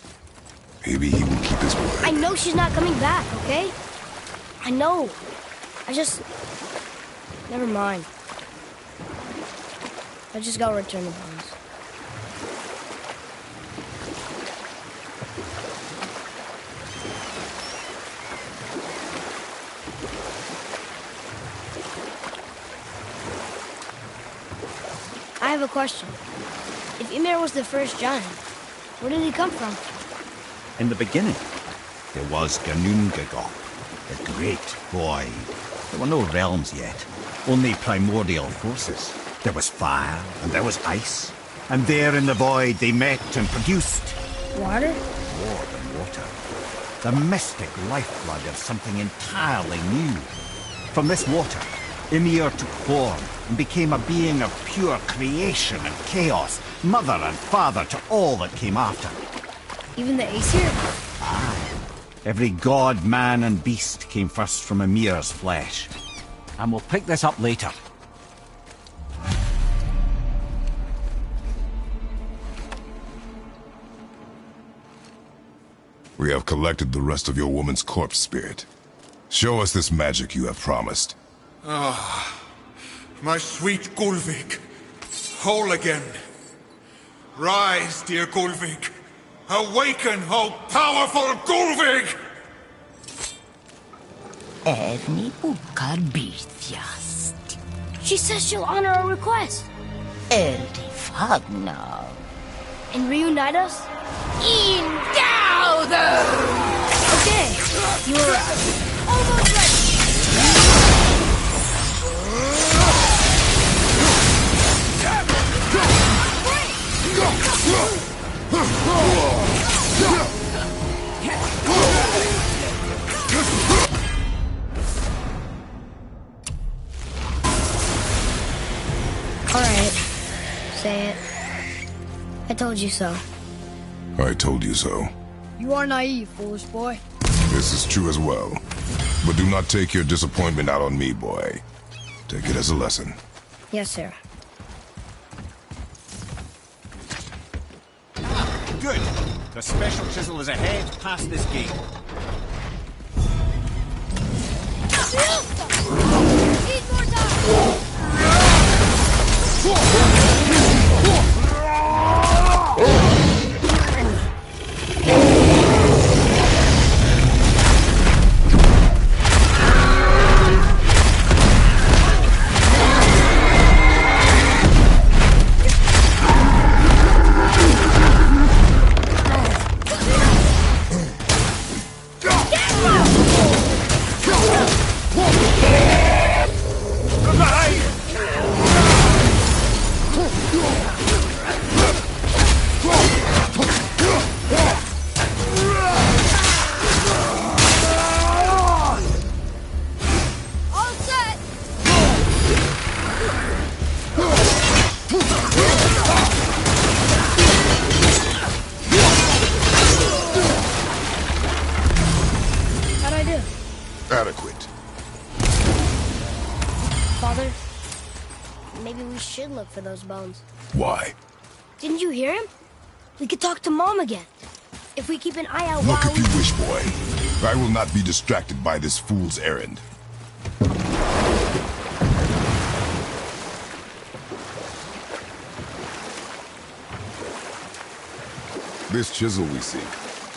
Maybe he will keep his word. I know she's not coming back, okay? I know. Never mind. I just gotta return the bones. I have a question. If Ymir was the first giant, where did he come from? In the beginning, there was GMGOW, the Great Void. There were no realms yet, only primordial forces. There was fire, and there was ice. And there in the void they met and produced... Water? More than water. The mystic lifeblood of something entirely new. From this water, Ymir took form and became a being of pure creation and chaos, mother and father to all that came after. Even the Aesir? Aye. Every god, man, and beast came first from Ymir's flesh. And we'll pick this up later. We have collected the rest of your woman's corpse spirit. Show us this magic you have promised. Ah, my sweet Gulvik. Whole again. Rise, dear Gulvik. Awaken, O powerful Gulvik! Evni bukar bitjast. She says she'll honor our request. Eldi fagna. And reunite us? In GOW! Okay, you're almost ready. Alright, say it. I told you so. I told you so. You are naive, foolish boy. This is true as well. But do not take your disappointment out on me, boy. Take it as a lesson. Yes, sir. Good. The special chisel is ahead past this gate. Need more time! Adequate. Father, maybe we should look for those bones. Why? Didn't you hear him? We could talk to Mom again. If we keep an eye out Look while if you wish, boy. I will not be distracted by this fool's errand. This chisel we seek,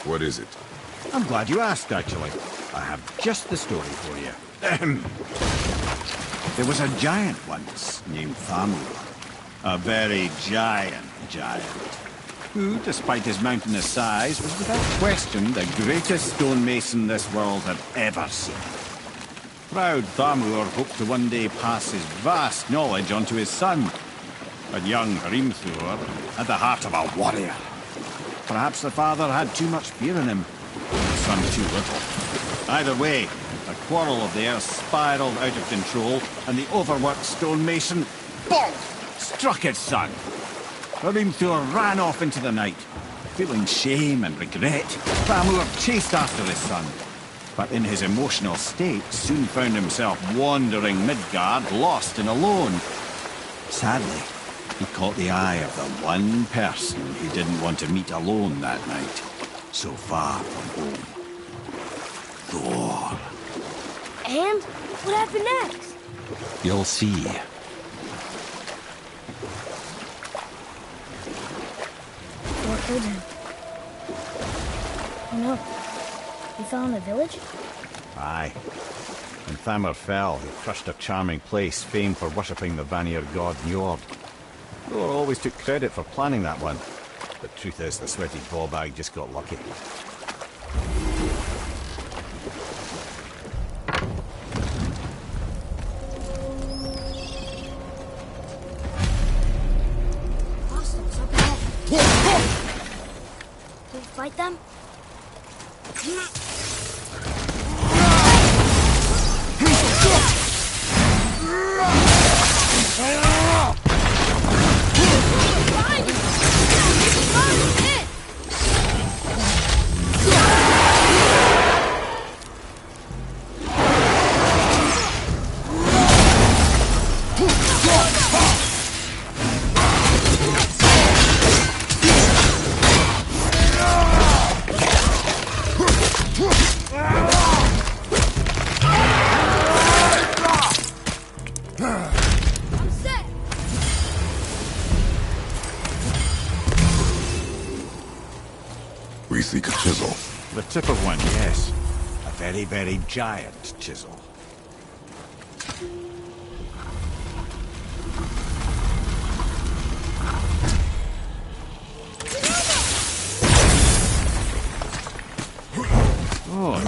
what is it? I'm glad you asked, actually. I have just the story for you. There was a giant once named Thamur. A very giant, who, despite his mountainous size, was without question the greatest stonemason this world had ever seen. Proud Thamur hoped to one day pass his vast knowledge on to his son. But young Hrimthur had the heart of a warrior. Perhaps the father had too much fear in him, the son too little. Either way, a quarrel of theirs spiraled out of control, and the overworked stonemason, bonk, struck his son. Hrimthur ran off into the night. Feeling shame and regret, Thamur chased after his son. But in his emotional state, soon found himself wandering Midgard, lost and alone. Sadly, he caught the eye of the one person he didn't want to meet alone that night, so far from home. Thor. And what happened next? You'll see. Thor killed him. Oh no. He fell in the village? Aye. When Thamur fell, he crushed a charming place famed for worshipping the Vanir god Njord. Thor always took credit for planning that one. The truth is, the sweaty ballbag just got lucky. Hostiles up ahead. Can we fight them? We seek a chisel. The tip of one, yes. A very, very giant chisel. Oh,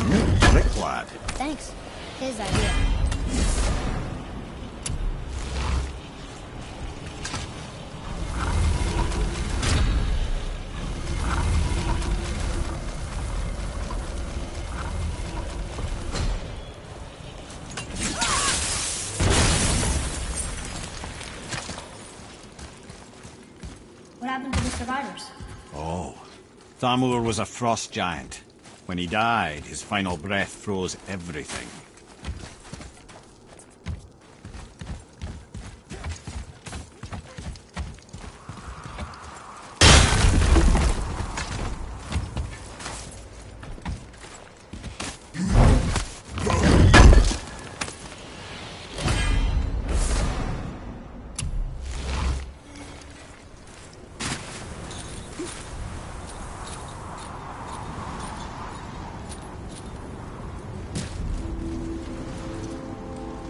new trick, lad. Thanks. His idea. What happened to the survivors? Oh, Thamur was a frost giant. When he died, his final breath froze everything.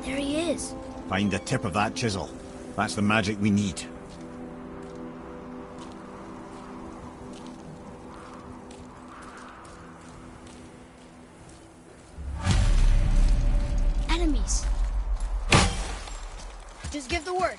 There he is. Find the tip of that chisel. That's the magic we need. Enemies. Just give the word.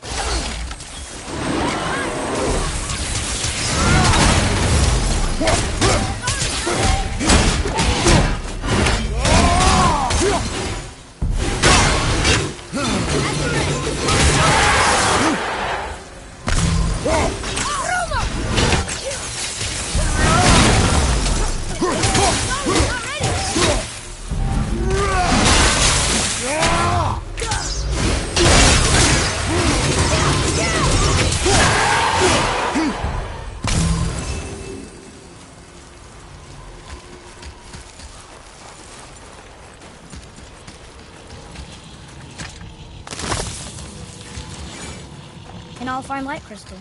An all-fine light crystal.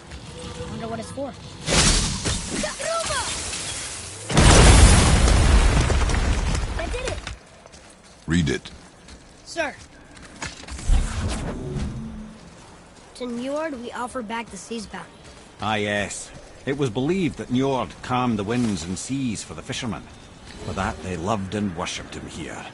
Wonder what it's for. That did it! Read it. Sir. To Njord, we offer back the sea's bounty. Ah, yes. It was believed that Njord calmed the winds and seas for the fishermen. For that, they loved and worshipped him here.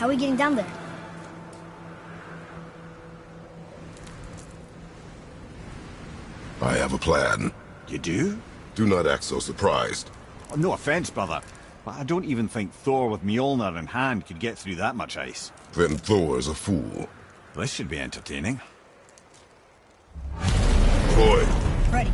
are we getting down there? I have a plan. You do? Do not act so surprised. Oh, no offense, brother, but I don't even think Thor with Mjolnir in hand could get through that much ice. Then Thor's a fool. This should be entertaining. Boy. Ready.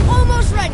Almost ready.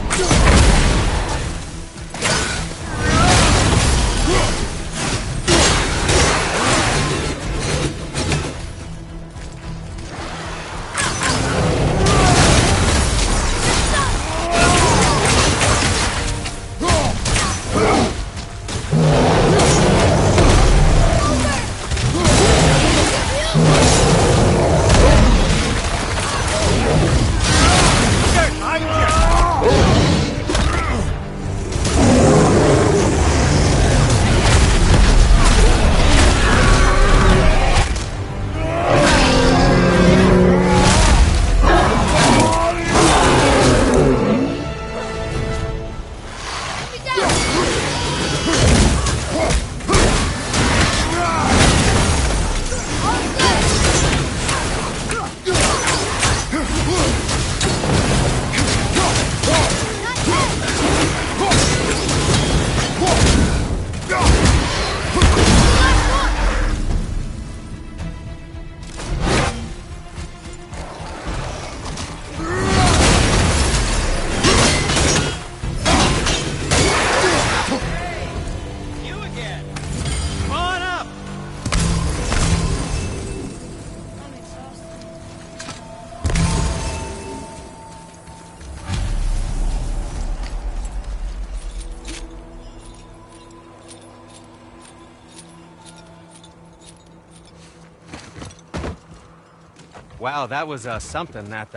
Wow, that was something, that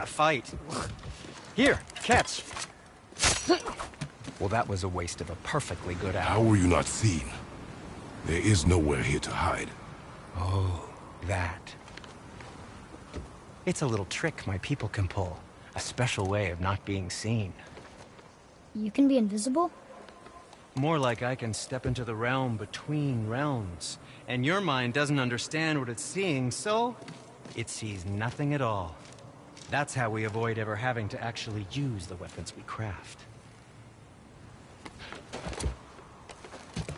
fight. Here, catch. Well, that was a waste of a perfectly good hour. How were you not seen? There is nowhere here to hide. Oh, that. It's a little trick my people can pull. A special way of not being seen. You can be invisible? More like I can step into the realm between realms. And your mind doesn't understand what it's seeing, so it sees nothing at all. That's how we avoid ever having to actually use the weapons we craft.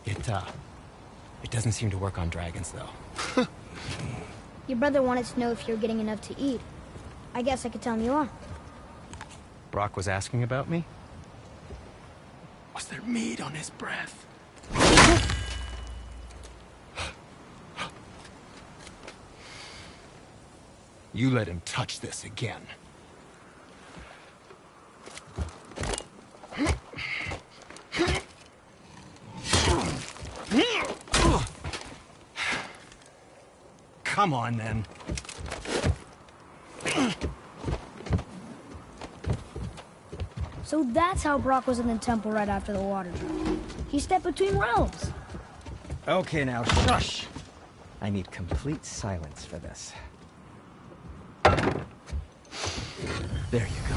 It doesn't seem to work on dragons, though. Your brother wanted to know if you're getting enough to eat. I guess I could tell him you are. Brock was asking about me? Was there meat on his breath? You let him touch this again. Come on, then. So that's how Brock was in the temple right after the water drop. He stepped between realms. Okay, now, shush. I need complete silence for this. There you go.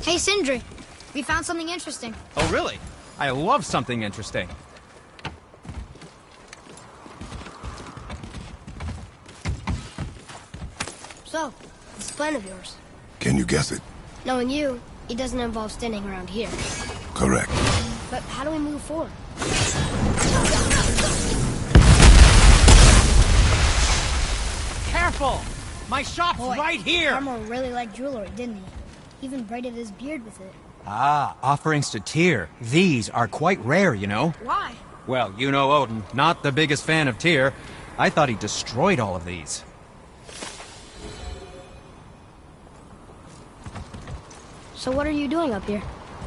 Hey, Sindri. We found something interesting. Oh, really? I love something interesting. So, this plan of yours. Can you guess it? Knowing you, it doesn't involve standing around here. Correct. But how do we move forward? Careful! My shop's Boy, right here! Armor really liked jewelry, didn't he? Even braided his beard with it. Ah, offerings to Tyr. These are quite rare, you know. Why? Well, you know Odin, not the biggest fan of Tyr. I thought he destroyed all of these. So what are you doing up here?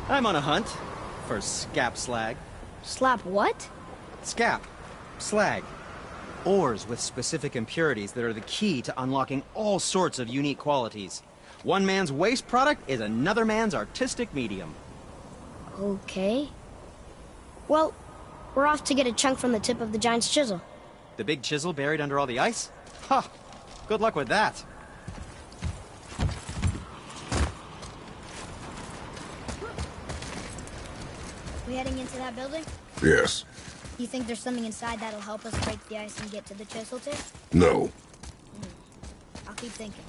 I'm on a hunt for scap slag. Slap what? Scap. Slag. Ores with specific impurities that are the key to unlocking all sorts of unique qualities. One man's waste product is another man's artistic medium. Okay. Well, we're off to get a chunk from the tip of the giant's chisel. The big chisel buried under all the ice? Ha! Good luck with that. We heading into that building? Yes. You think there's something inside that'll help us break the ice and get to the chisel tip? No. I'll keep thinking.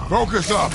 Focus up!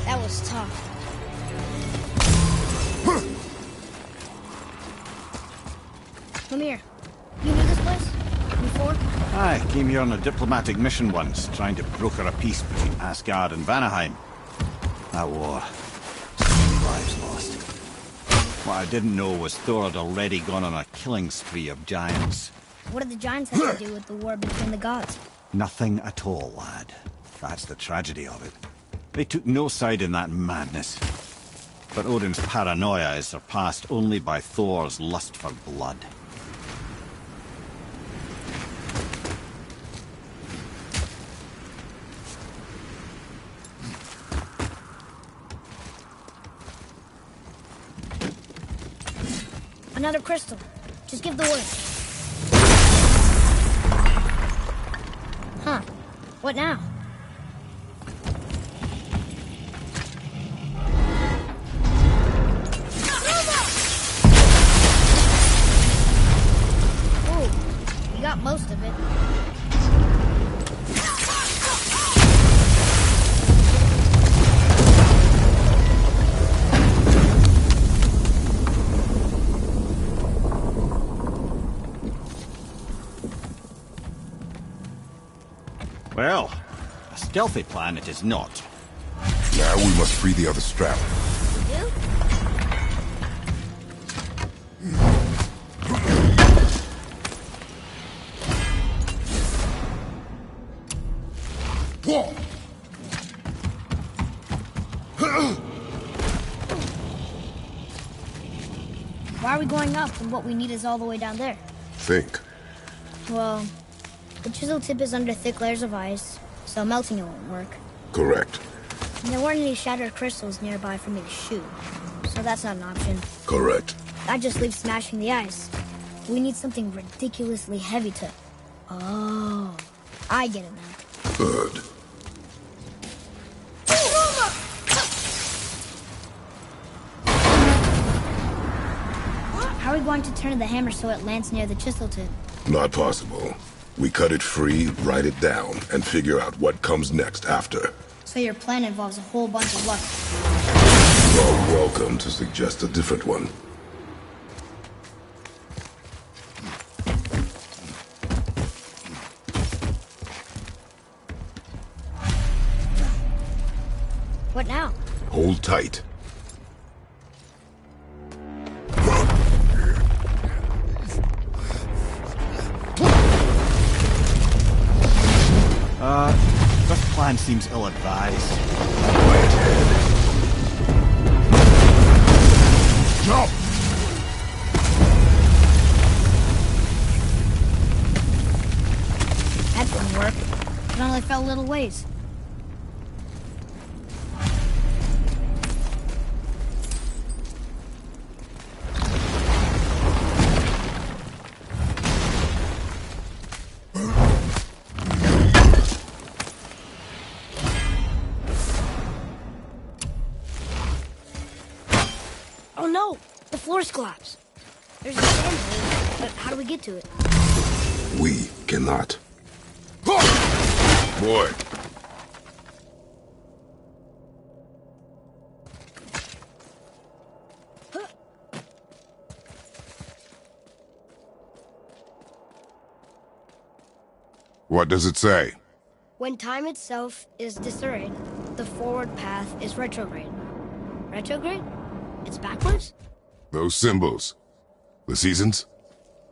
That was tough. Come here. You knew this place? Before? I came here on a diplomatic mission once, trying to broker a peace between Asgard and Vanaheim. That war. So many lives lost. What I didn't know was Thor had already gone on a killing spree of giants. What did the giants have to do with the war between the gods? Nothing at all, lad. That's the tragedy of it. They took no side in that madness. But Odin's paranoia is surpassed only by Thor's lust for blood. Another crystal. Just give the word. Huh. What now? Ooh, you got most of it. Well, a stealthy plan it is not. Now we must free the other strap. You? Whoa! Why are we going up when what we need is all the way down there? Think. Well, the chisel tip is under thick layers of ice, so melting it won't work. Correct. And there weren't any shattered crystals nearby for me to shoot, so that's not an option. Correct. That just leaves smashing the ice. We need something ridiculously heavy to... Oh, I get it now. Good. How are we going to turn the hammer so it lands near the chisel tip? Not possible. We cut it free, write it down, and figure out what comes next after. So your plan involves a whole bunch of luck. You're welcome to suggest a different one. What now? Hold tight. This plan seems ill-advised. Quiet head. Jump! That didn't work. It only fell a little ways. Oh no! The floor's collapsed. There's a sand hole, but how do we get to it? We cannot. Boy. What does it say? When time itself is disarrayed, the forward path is retrograde. Retrograde? It's backwards? Those symbols. The seasons?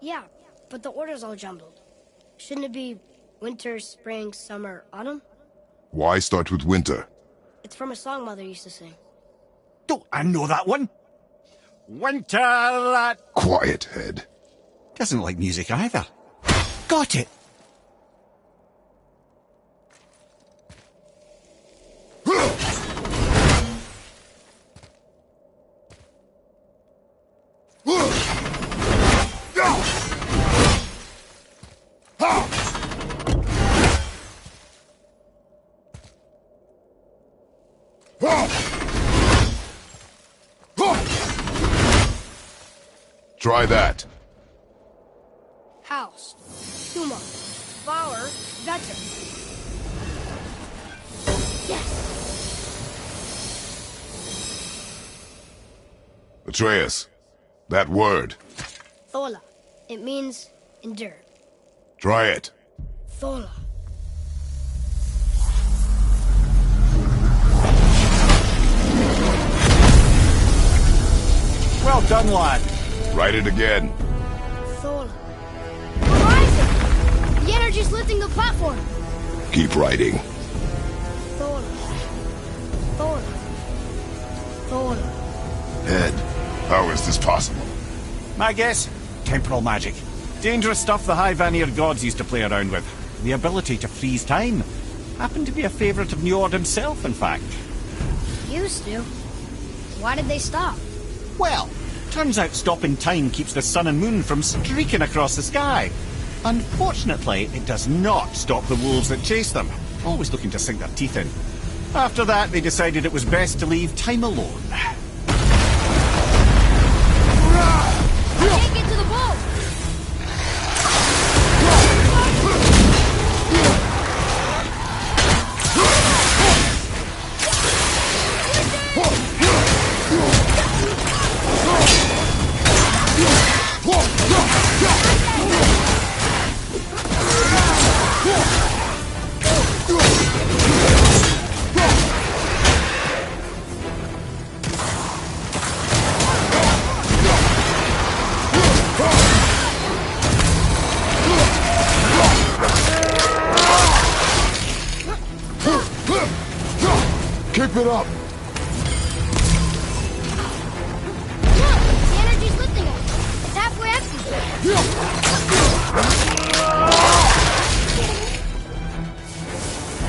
Yeah, but the order's all jumbled. Shouldn't it be winter, spring, summer, autumn? Why start with winter? It's from a song Mother used to sing. Don't I know that one? Winter that... Quiet head. Doesn't like music either. Got it! Try that. House, Tuma, Flower, Vetter. Yes! Atreus, that word. Thola. It means endure. Try it. Thola. Well done, lad. Write it again. Thola. Horizon! The energy's lifting the platform. Keep writing. Thola. Thola. Thola. Head, how is this possible? My guess? Temporal magic. Dangerous stuff the High Vanir gods used to play around with. The ability to freeze time. Happened to be a favourite of Njord himself, in fact. Used to. Why did they stop? Well, turns out stopping time keeps the sun and moon from streaking across the sky. Unfortunately, it does not stop the wolves that chase them, always looking to sink their teeth in. After that, they decided it was best to leave time alone. Take it to the boat! Keep it up. Look! The energy's lifting us. It's halfway empty.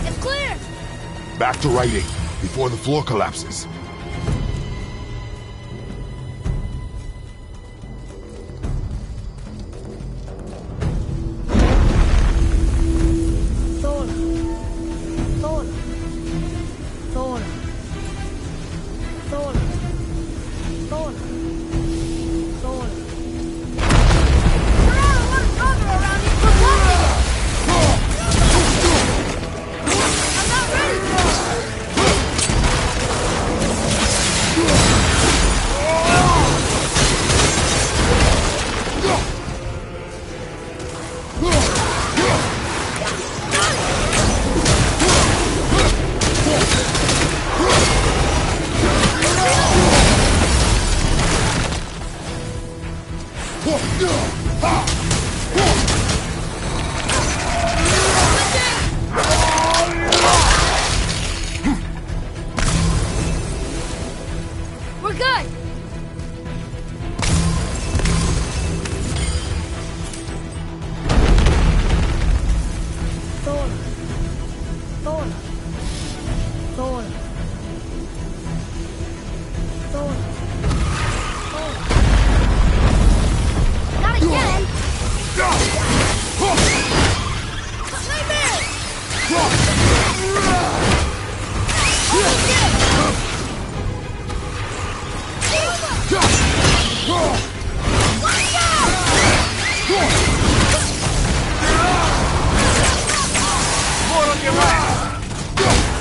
It's clear! Back to writing. before the floor collapses. We're good! Thor. Thor. Thor. Thor. Thor. Not again! Nightmare! More on your left!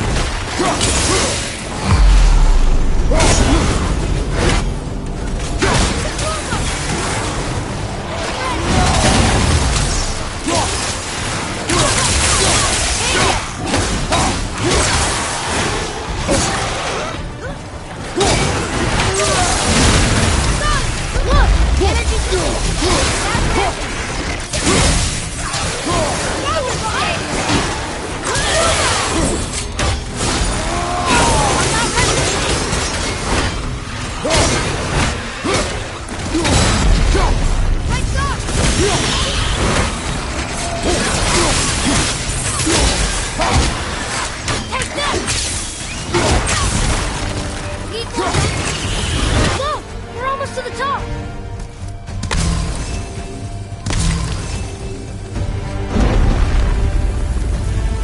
Look! We're almost to the top!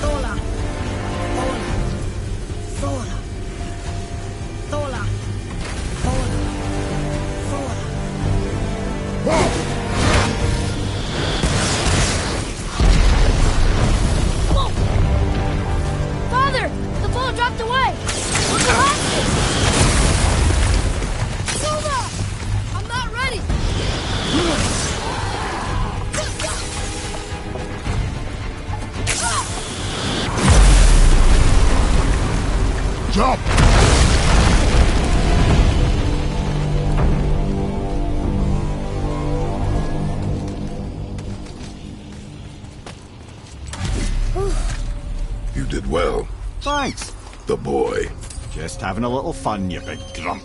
Thola. Thola. Thola. Thola. Thola. Whoa! Father! The ball dropped away! Look behind me! Silva! I'm not ready! Jump! You did well, Thanks. the boy. Just having a little fun, you big grump.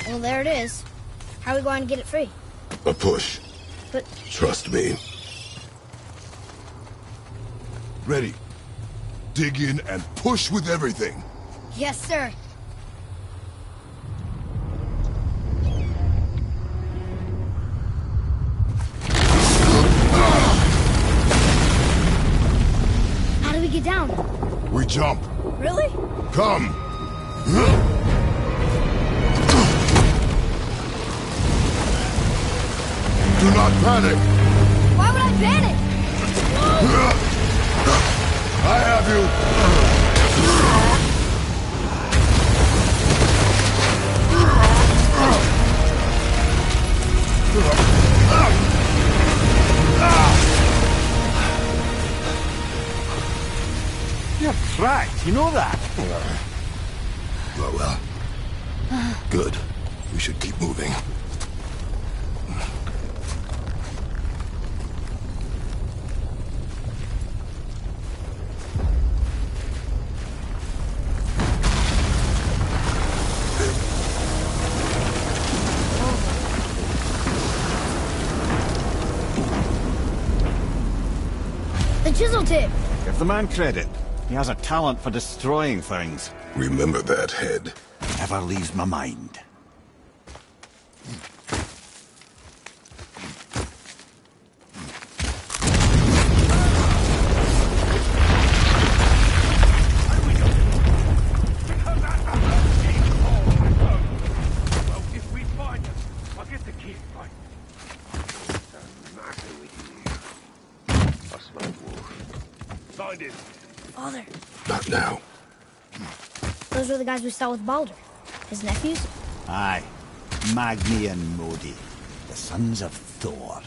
Well, there it is. How are we going to get it free? A push. But Trust me. Ready. Dig in and push with everything. yes, sir. How do we get down? We jump. Really? Come. Do not panic. Why would I panic? I have you. You're cracked, you know that? Well. Good. We should keep moving. The chisel tip! Give the man credit. He has a talent for destroying things. Remember that, head. Never leaves my mind. Father. Not now. Those were the guys we saw with Baldur. His nephews? Aye. Magni and Modi. The sons of Thor.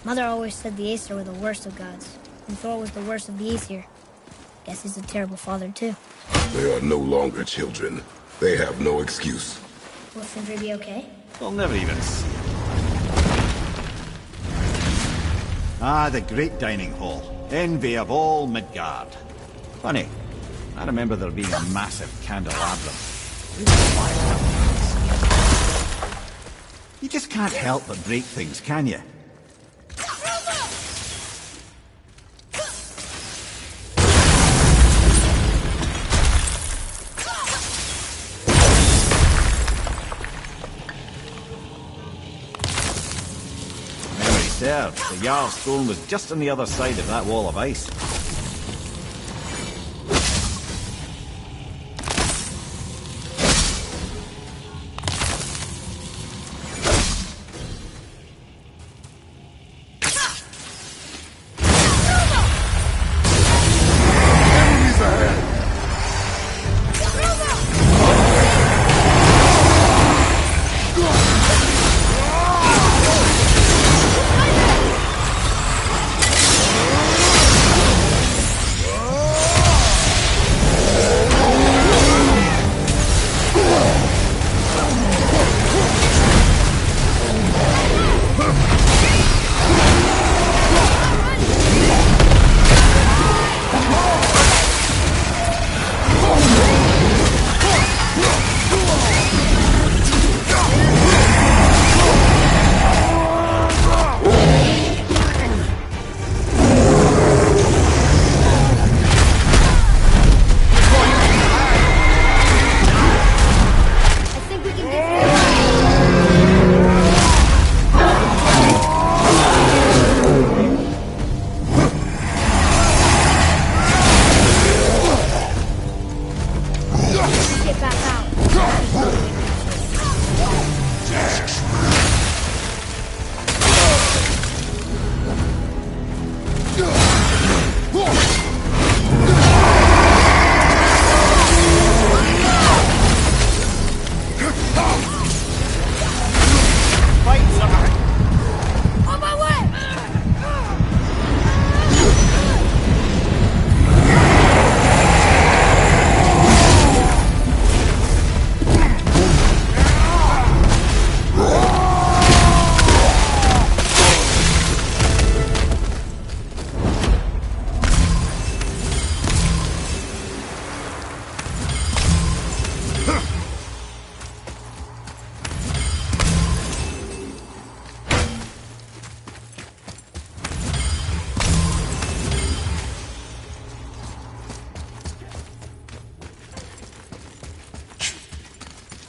Mother always said the Aesir were the worst of gods. And Thor was the worst of the Aesir. Guess he's a terrible father, too. They are no longer children. They have no excuse. Will Sindri be okay? We'll never even see it. Ah, the great dining hall. Envy of all Midgard. Funny, I remember there being a massive candelabrum. You just can't help but break things, can you? Memory serves, the Jarl's throne was just on the other side of that wall of ice.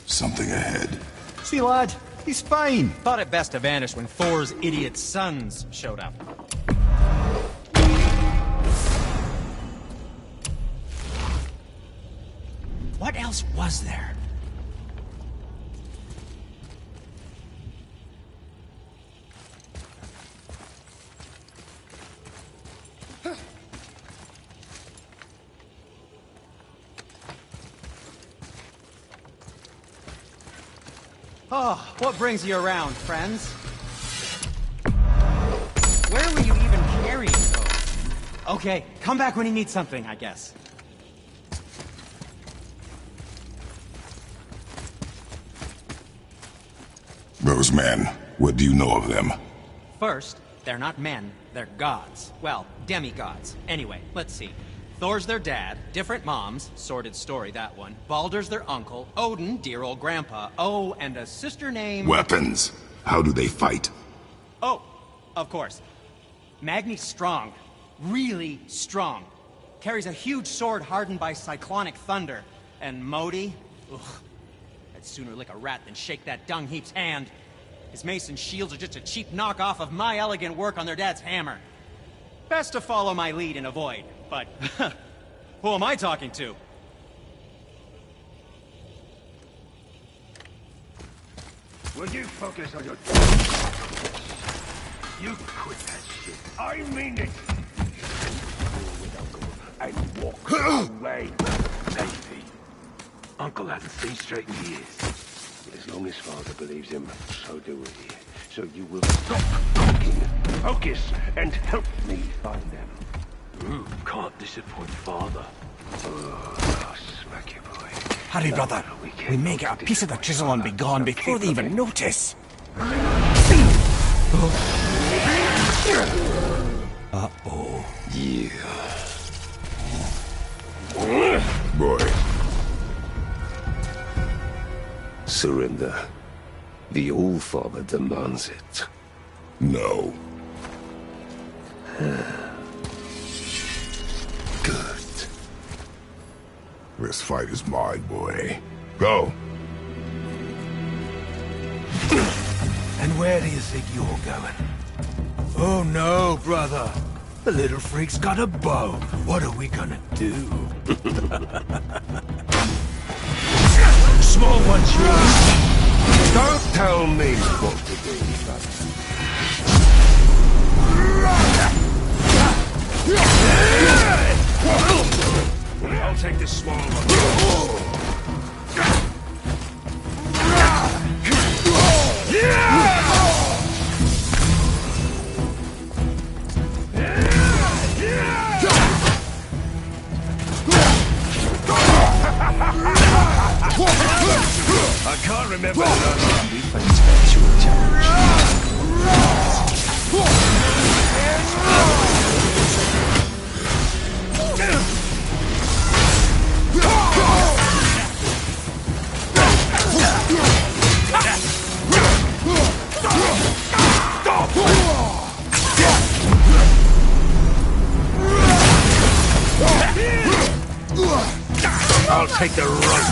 Something ahead. See, lad, he's fine. Thought it best to vanish when Thor's idiot sons showed up. What else was there? Oh, what brings you around, friends? Where were you even carrying those? Okay, come back when you need something, I guess. Those men, what do you know of them? First, they're not men, they're gods. Well, demigods. Anyway, let's see. Thor's their dad, different moms, sordid story that one. Baldur's their uncle, Odin, dear old grandpa. Oh, and a sister named... Weapons. How do they fight? Oh, of course. Magni's strong. really strong. Carries a huge sword hardened by cyclonic thunder. And Modi? Ugh. I'd sooner lick a rat than shake that dung heap's hand. His mace and shields are just a cheap knockoff of my elegant work on their dad's hammer. Best to follow my lead and avoid, but who am I talking to? Will you focus on your... You quit that shit. I mean it. And walk away. Maybe. Uncle hasn't seen straight in years. But as long as Father believes him, so do we. So you will stop talking, focus, and help me find them. Can't disappoint Father. Oh, I'll smack you, boy. Hurry, brother. We may get a piece of the chisel and be gone before they even notice. Uh-oh. Yeah. Boy. Surrender. The All-Father demands it. No. Good. This fight is mine, boy. Go. And where do you think you're going? Oh no, brother. The little freak's got a bow. What are we gonna do? Small one's yours. Don't tell me what to do, brother. I'll take the small one. I can't remember the last time we faced virtual challenge. I'll take the rope.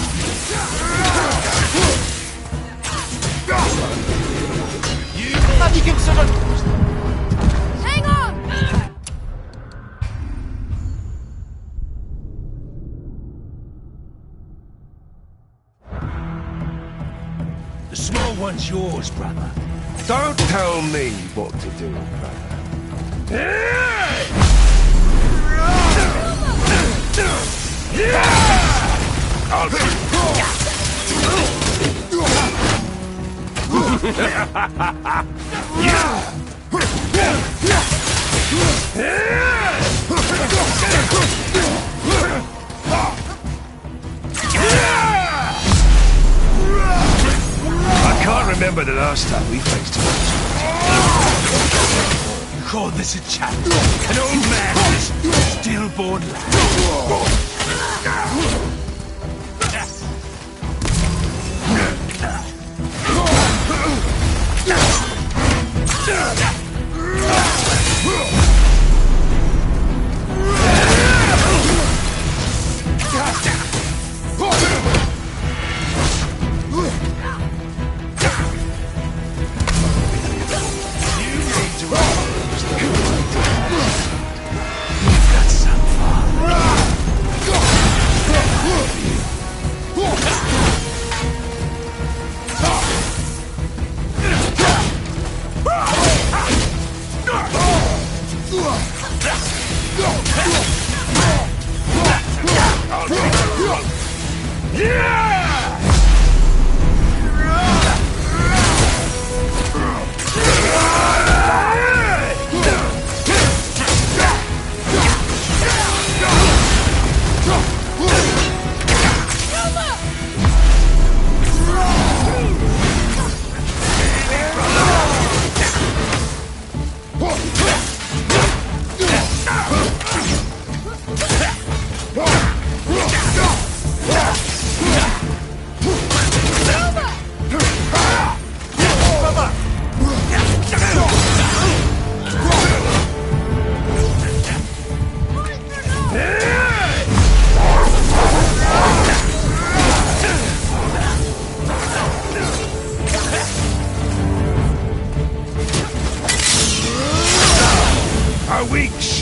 Have you considered... Hang on! The small one's yours, brother. Don't tell me what to do, brother. I'll I can't remember the last time we faced him. You call this a challenge? An old man and his stillborn lad.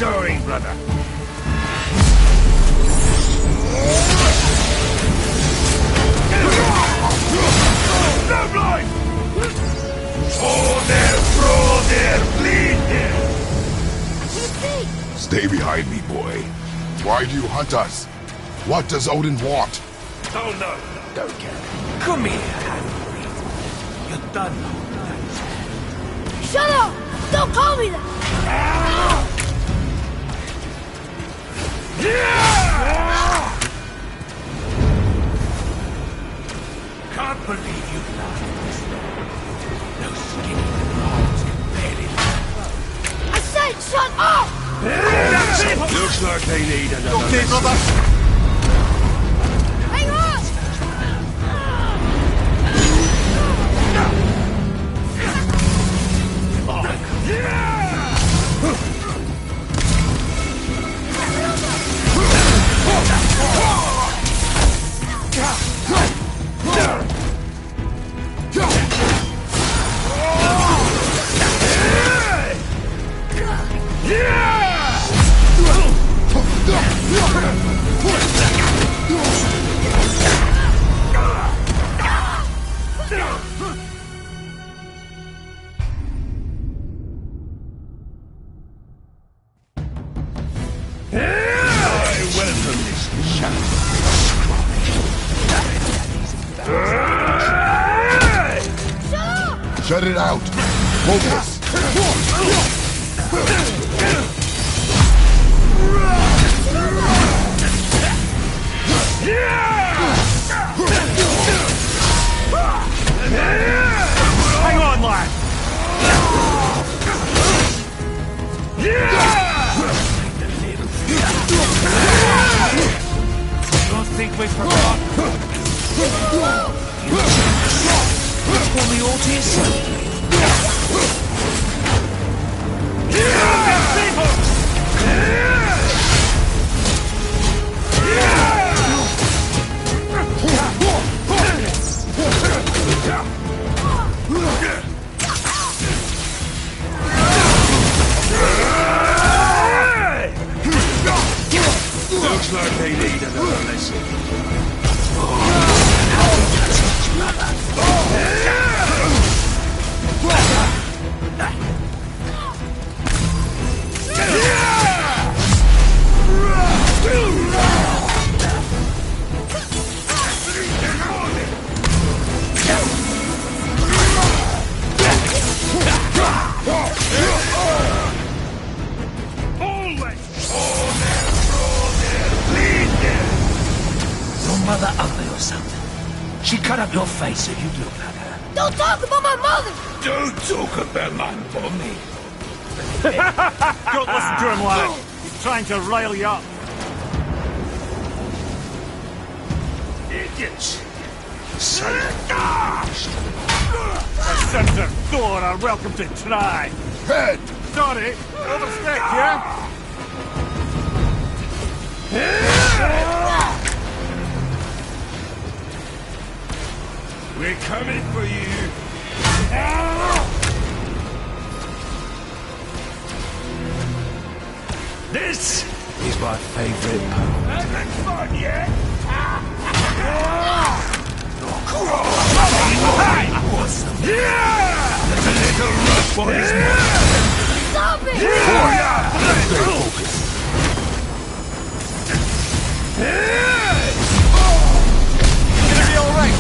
showing, brother. No blind! Oh, there, bleed there! Stay behind me, boy. Why do you hunt us? What does Odin want? Oh, no, don't care. Come here, half-breed. You're done. Shut up! Don't call me that! Can't believe you laughed this long. No skinny arms can barely I said shut up! Looks like they need another. Okay, brother. Hang on! Shut it out! Focus! Hang on, lad! Don't think we forgot. Which one the Otis? Looks like they need another lesson. Mother ugly or something. She cut up your face so you'd look like her. Don't talk about my mother! Don't talk about my mommy. Don't listen to him, lad. He's trying to rile you up. Idiots. Sabotage. The sons of Thor are welcome to try. Head! Sorry, overstep, yeah? We're coming for you. This is my favorite part. Having fun, yeah? There's a little rough for his mother. Stop it! Stay focused. You're gonna be alright.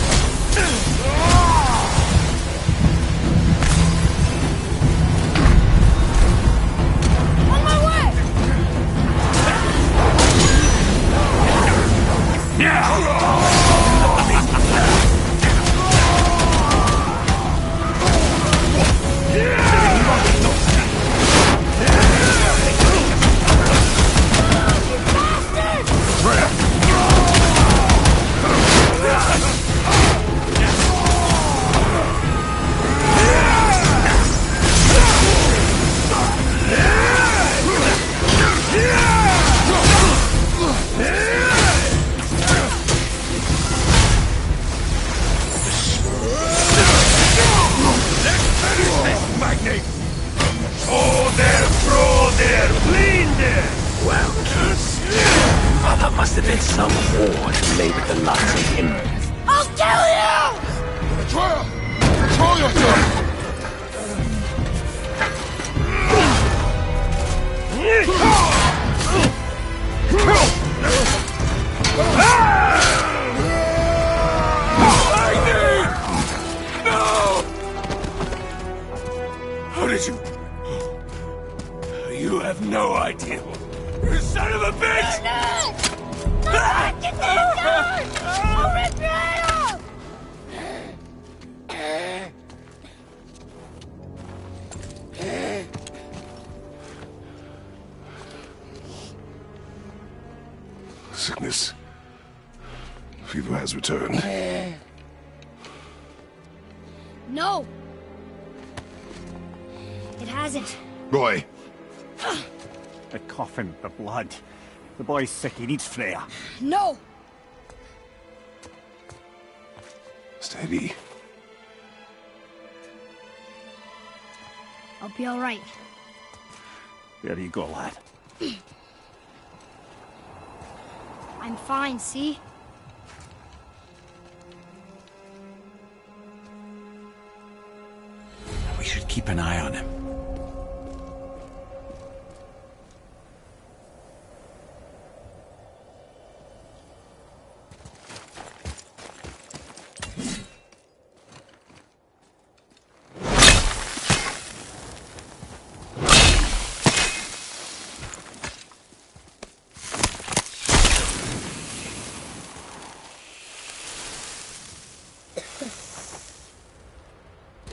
On my way! There's some horde who labor the likes of him. I'll kill you! Atreya! Control yourself! How did you... You have no idea. You son of a bitch! No! Get down! I'll rip your head off! Sickness. Fever has returned. No! It hasn't. Boy, The coughing, the blood. The boy's sick, he needs Freya. No! steady. I'll be alright. There you go, lad. I'm fine, see? We should keep an eye on him.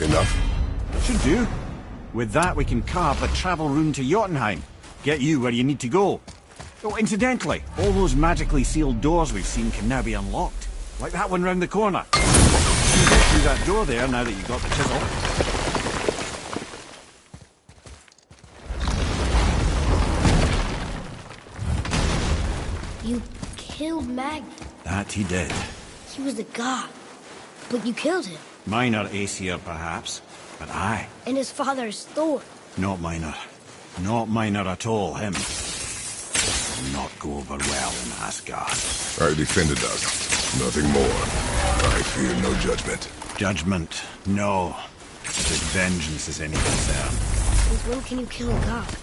Enough? Should do. With that, we can carve a travel rune to Jotunheim. Get you where you need to go. Oh, incidentally, all those magically sealed doors we've seen can now be unlocked. Like that one round the corner. You can get through that door there now that you've got the chisel. You killed Magni. That he did. He was the god. But you killed him. Minor Aesir, perhaps. But I. And his father is Thor. Not minor. Not minor at all, him. Will not go over well in Asgard. I defended us. Nothing more. I fear no judgment. Judgment, no. But if vengeance is any concern. Since when can you kill a god?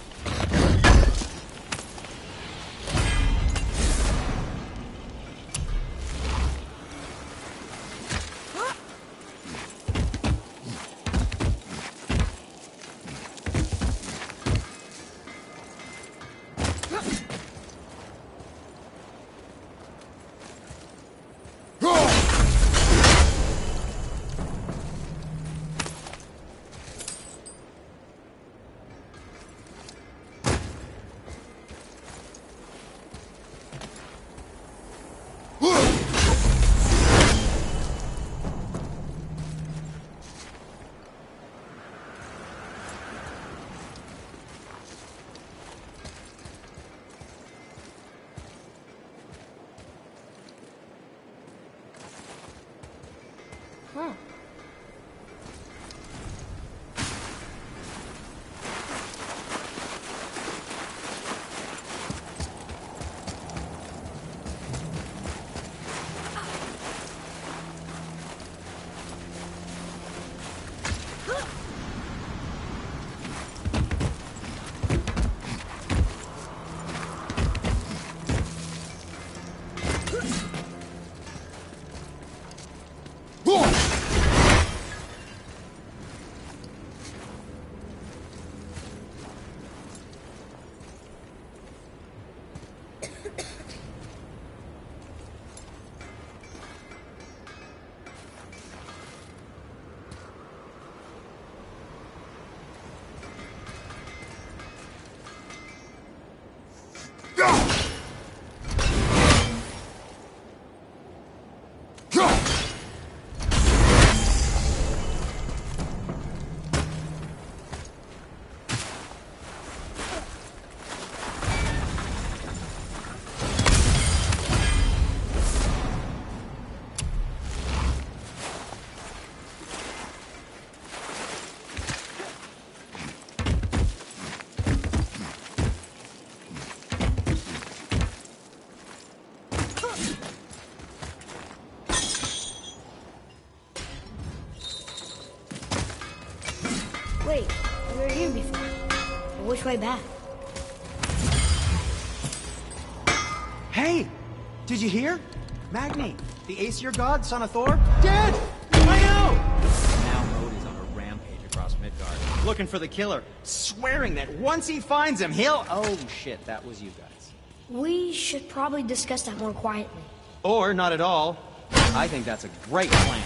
which way back. Hey! Did you hear? Magni, the Aesir god, son of Thor, dead! I know! Now Mode is on a rampage across Midgard, looking for the killer, swearing that once he finds him, he'll... Oh shit, that was you guys. We should probably discuss that more quietly. Or not at all. I think that's a great plan.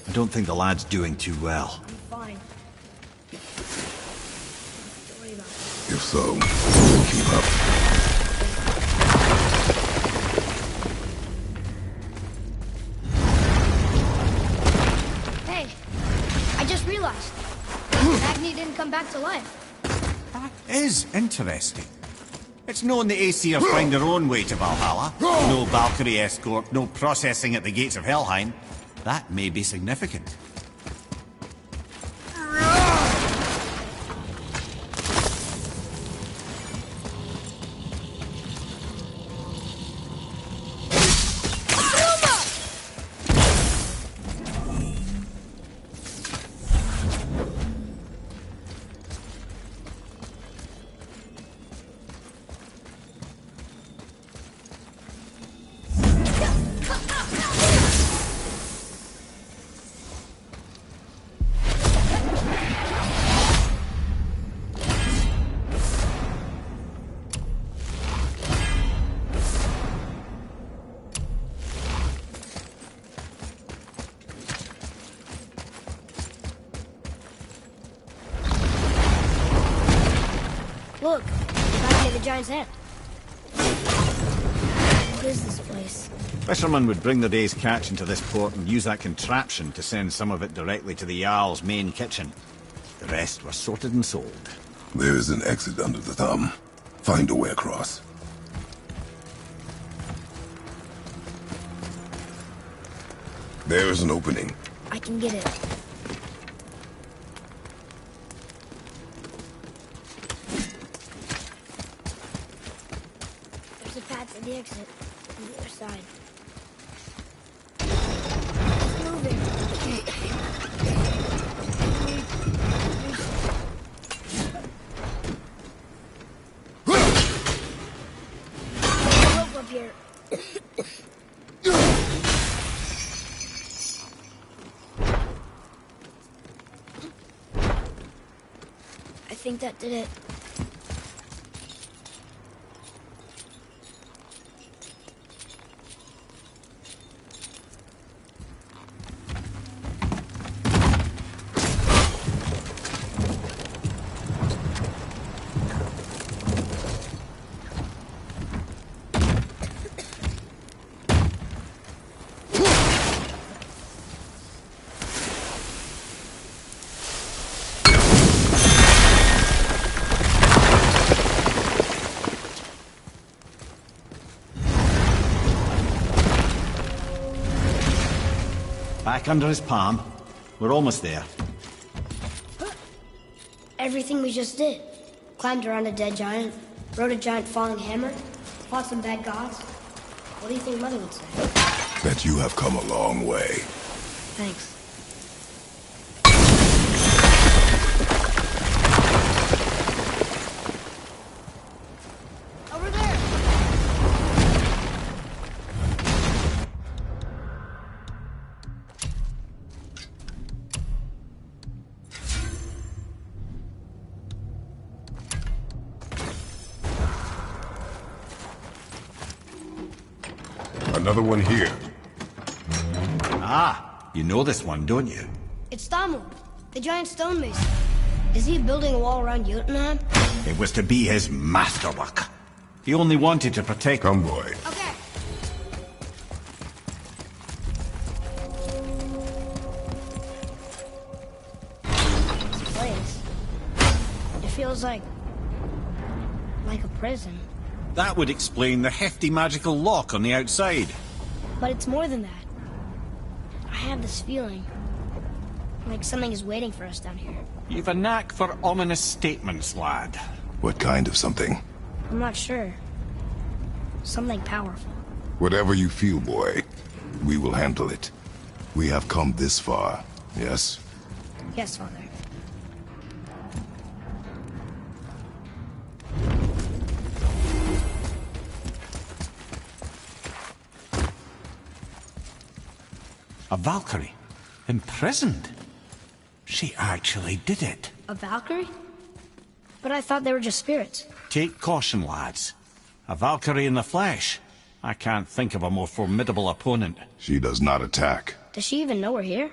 I don't think the lad's doing too well. I'm fine. Don't worry about it. If so, keep up. Hey, I just realized. Magni didn't come back to life. That is interesting. It's known the Aesir find their own way to Valhalla. No Valkyrie escort, no processing at the gates of Helheim. That may be significant. Look, back near the giant's head. What is this place? Fishermen would bring their day's catch into this port and use that contraption to send some of it directly to the Jarl's main kitchen. The rest was sorted and sold. There is an exit under the thumb. Find a way across. There is an opening. I can get it. There's a path to the exit on the other side. It's moving. Rope up here. I think that did it. Back under his palm. We're almost there. Everything we just did. Climbed around a dead giant, rode a giant falling hammer, fought some bad gods. What do you think Mother would say? That you have come a long way. Thanks. Over there! Another one here. Ah, you know this one, don't you? It's Thamur, the giant stonemason. Is he building a wall around Jotunheim? It was to be his masterwork. He only wanted to protect... Come, boy. Okay. This place. It feels like a prison. That would explain the hefty magical lock on the outside. But it's more than that. I have this feeling. Like something is waiting for us down here. You've a knack for ominous statements, lad. What kind of something? I'm not sure. Something powerful. Whatever you feel, boy, we will handle it. We have come this far, yes? Yes, Father. A Valkyrie? Imprisoned? She actually did it. A Valkyrie? But I thought they were just spirits. Take caution, lads. A Valkyrie in the flesh. I can't think of a more formidable opponent. She does not attack. Does she even know we're here?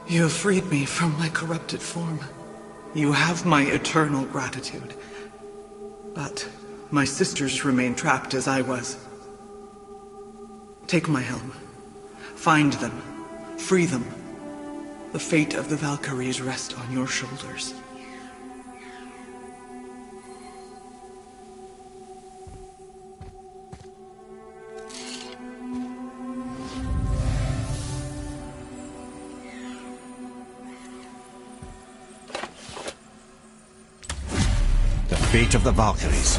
You have freed me from my corrupted form. You have my eternal gratitude. But my sisters remain trapped as I was. Take my helm. Find them. Free them. The fate of the Valkyries rests on your shoulders. The fate of the Valkyries.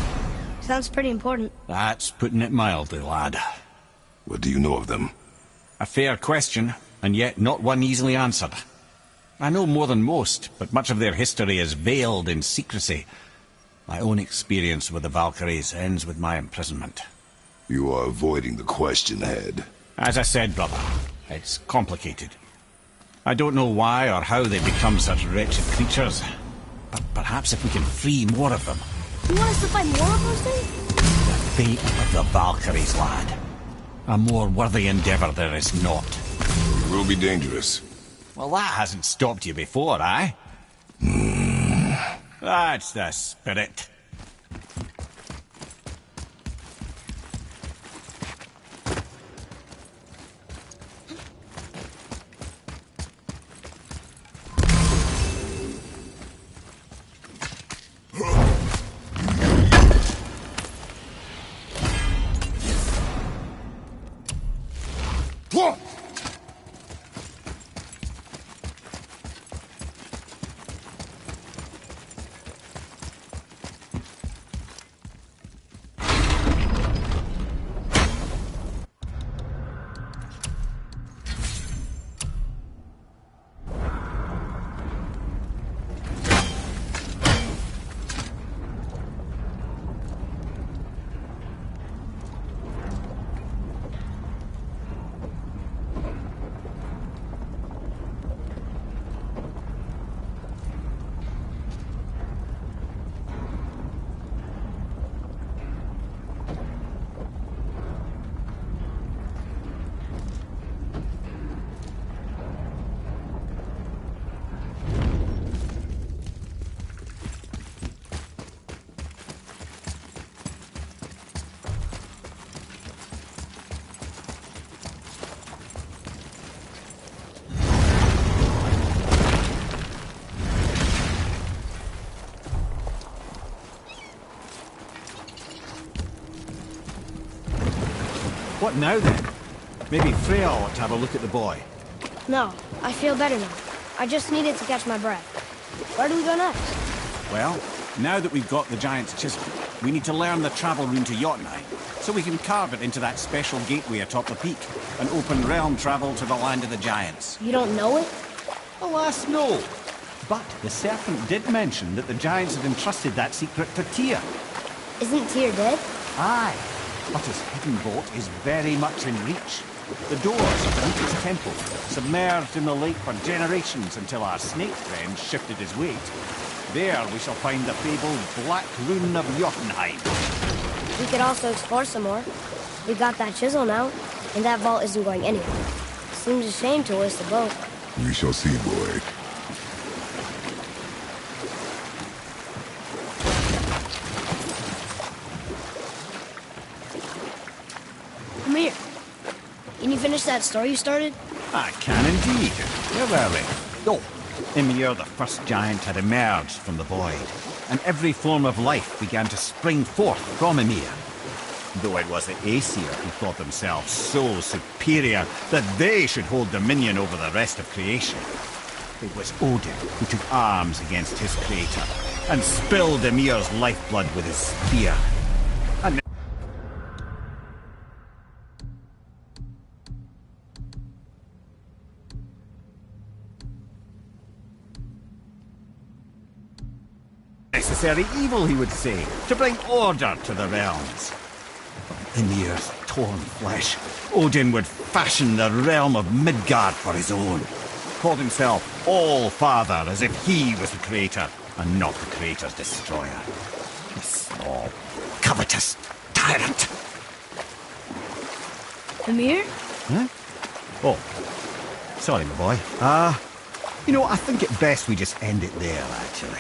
Sounds pretty important. That's putting it mildly, lad. What do you know of them? A fair question, and yet not one easily answered. I know more than most, but much of their history is veiled in secrecy. My own experience with the Valkyries ends with my imprisonment. You are avoiding the question, Head. As I said, brother, it's complicated. I don't know why or how they become such wretched creatures, but perhaps if we can free more of them. You want us to fight more of those things? The fate of the Valkyries, lad. A more worthy endeavor there is not. It will be dangerous. Well, that hasn't stopped you before, eh? That's the spirit. What now then? Maybe Freya ought to have a look at the boy. No, I feel better now. I just needed to catch my breath. Where do we go next? Well, now that we've got the giant's chisel, we need to learn the travel rune to Jotunheim, so we can carve it into that special gateway atop the peak, and open realm travel to the land of the giants. You don't know it? Alas, no. But the serpent did mention that the giants had entrusted that secret to Tyr. Isn't Tyr dead? Aye, but his hidden vault is very much in reach. The doors of Loki's temple, submerged in the lake for generations until our snake friend shifted his weight. There we shall find the fabled Black Rune of Jotunheim. We could also explore some more. We got that chisel now, and that vault isn't going anywhere. Seems a shame to waste the boat. We shall see, boy. Come here. Can you finish that story you started? I can indeed. Where were we? Oh, Ymir, the first giant, had emerged from the void, and every form of life began to spring forth from Ymir. Though it was the Aesir who thought themselves so superior that they should hold dominion over the rest of creation. It was Odin who took arms against his creator, and spilled Ymir's lifeblood with his spear. And necessary evil, he would say, to bring order to the realms. From Ymir's torn flesh, Odin would fashion the realm of Midgard for his own. Called himself All-Father, as if he was the creator, and not the creator's destroyer. A small, covetous tyrant. Ymir? Huh? Oh, sorry, my boy. You know, I think it best we just end it there, actually.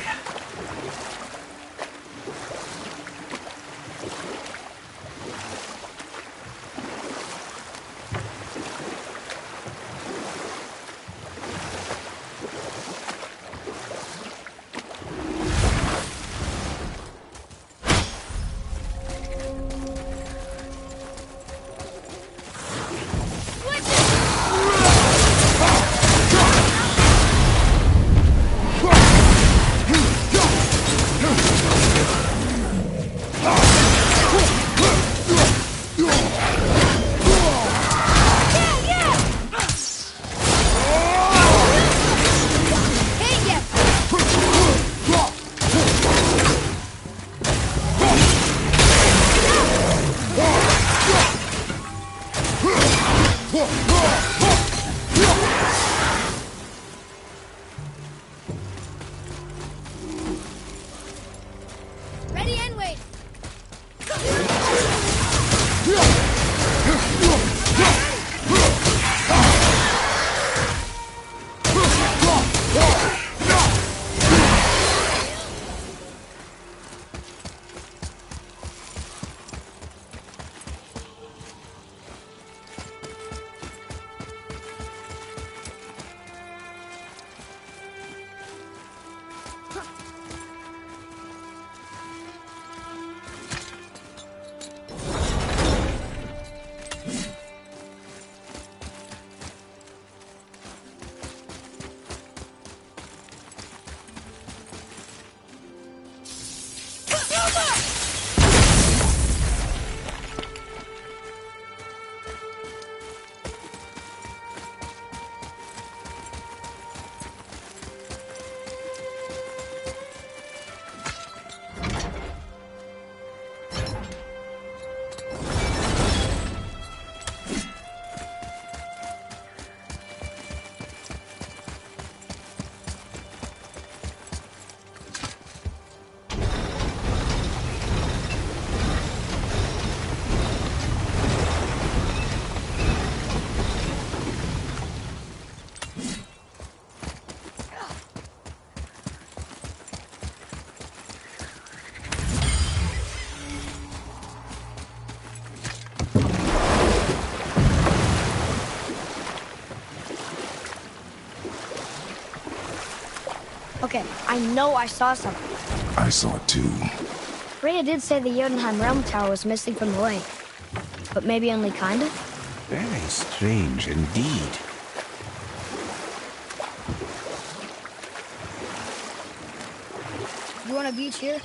Ready and wait. Okay, I know I saw something. I saw it too. Freya did say the Jotunheim Realm Tower was missing from the lake. But maybe only kinda? Very strange indeed. You want a beach here?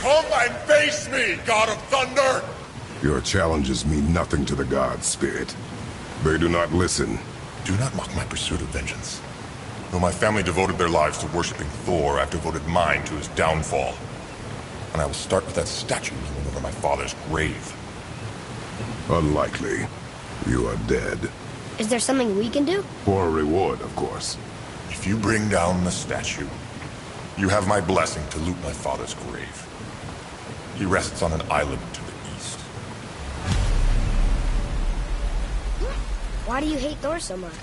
Come and face me, God of Thunder! Your challenges mean nothing to the gods, Spirit. They do not listen. Do not mock my pursuit of vengeance. Though my family devoted their lives to worshipping Thor, I've devoted mine to his downfall. And I will start with that statue hanging over my father's grave. Unlikely. You are dead. Is there something we can do? For a reward, of course. If you bring down the statue, you have my blessing to loot my father's grave. He rests on an island to the east. Why do you hate Thor so much?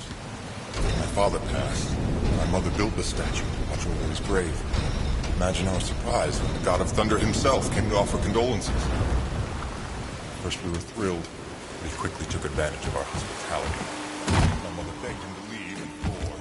My father passed. My mother built the statue to watch over his grave. Imagine our surprise when the God of Thunder himself came to offer condolences. First we were thrilled, but he quickly took advantage of our hospitality. My mother begged him to leave, and Thor...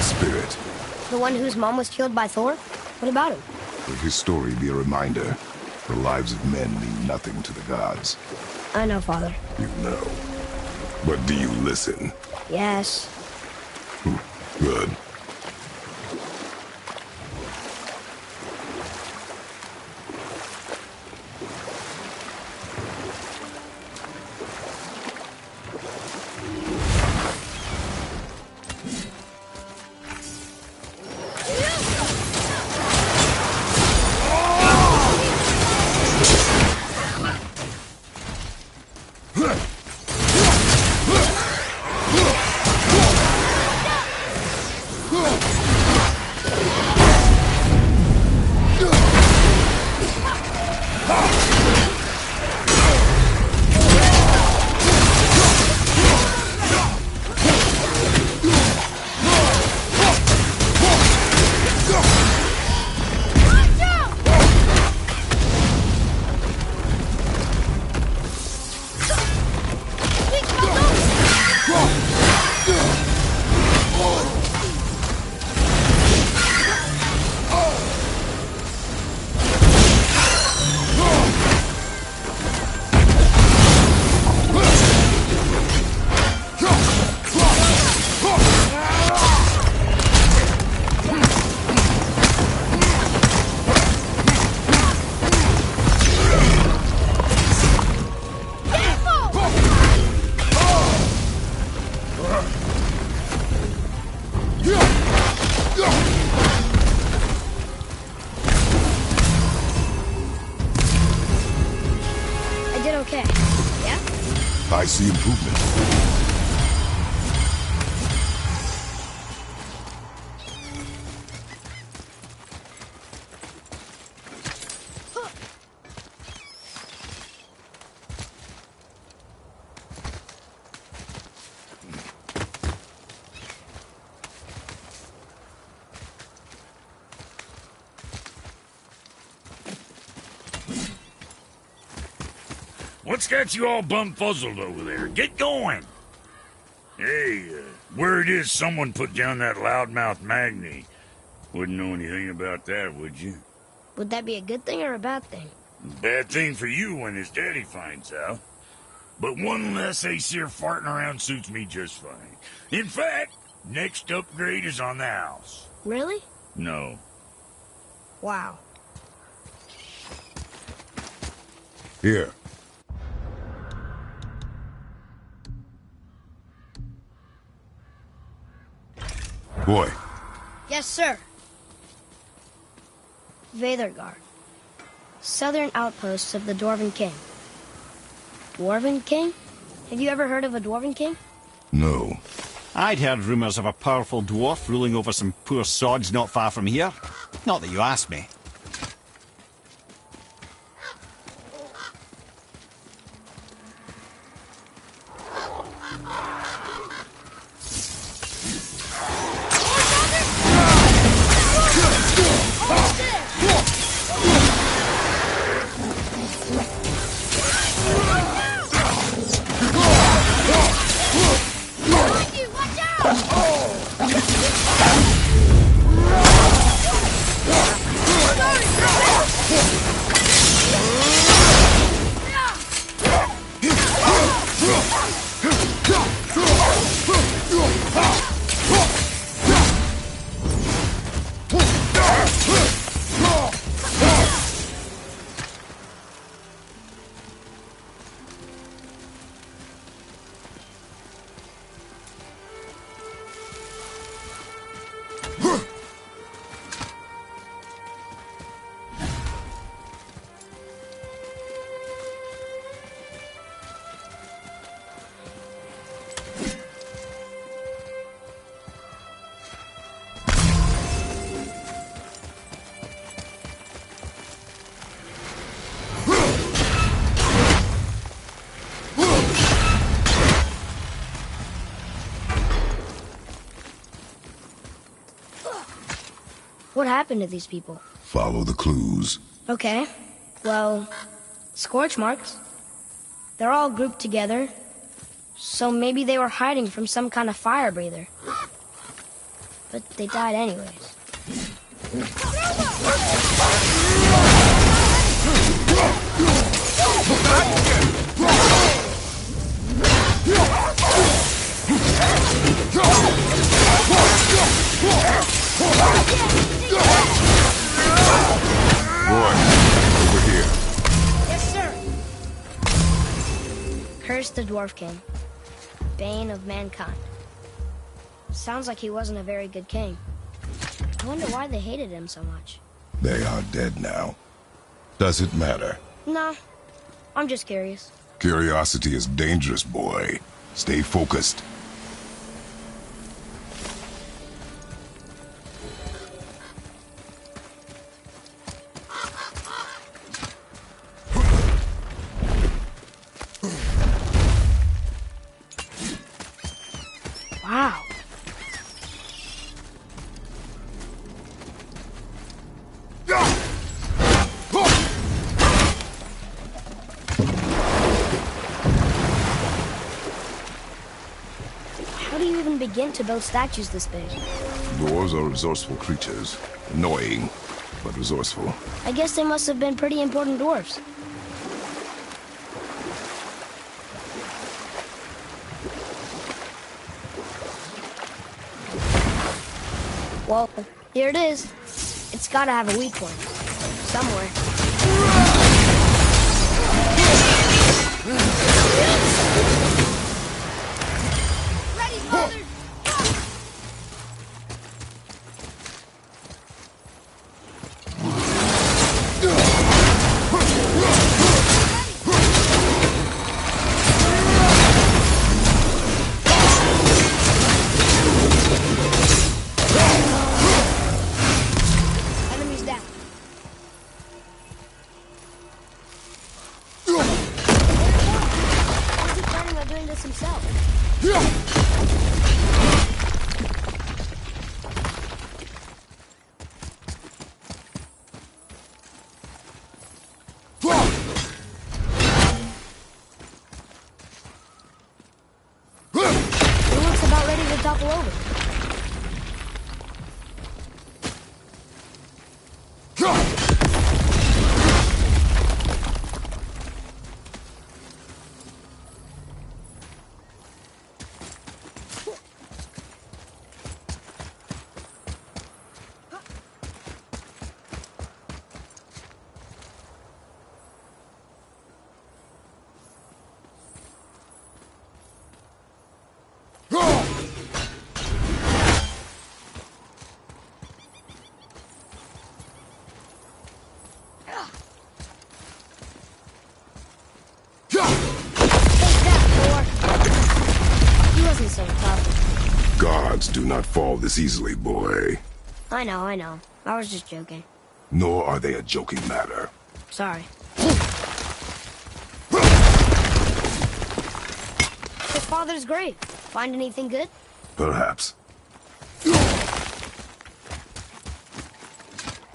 Spirit. The one whose mom was killed by Thor? What about him? Let his story be a reminder. The lives of men mean nothing to the gods. I know, Father. You know. But do you listen? Yes. Good. I see improvement. What's got you all bum-fuzzled over there? Get going! Hey, word is someone put down that loudmouth Magni. Wouldn't know anything about that, would you? Would that be a good thing or a bad thing? Bad thing for you when his daddy finds out. But one less Aesir farting around suits me just fine. In fact, next upgrade is on the house. Really? No. Wow. Here. Boy. Yes, sir. Veithergard. Southern outposts of the Dwarven King. Dwarven King? Have you ever heard of a Dwarven King? No. I'd heard rumours of a powerful dwarf ruling over some poor sods not far from here. Not that you asked me. What happened to these people? Follow the clues. Okay. Well, scorch marks. They're all grouped together. So maybe they were hiding from some kind of fire breather. But they died anyways. Boy, over here. Yes, sir. Curse the Dwarf King. Bane of mankind. Sounds like he wasn't a very good king. I wonder why they hated him so much. They are dead now. Does it matter? No, I'm just curious. Curiosity is dangerous, boy. Stay focused. Wow. How do you even begin to build statues this big? Dwarves are resourceful creatures. Annoying, but resourceful. I guess they must have been pretty important dwarves. Well, here it is. It's gotta have a weak point. Somewhere. Ready, mother! Gods do not fall this easily, boy. I know. I was just joking. Nor are they a joking matter. Sorry. His father's grave. Find anything good? Perhaps.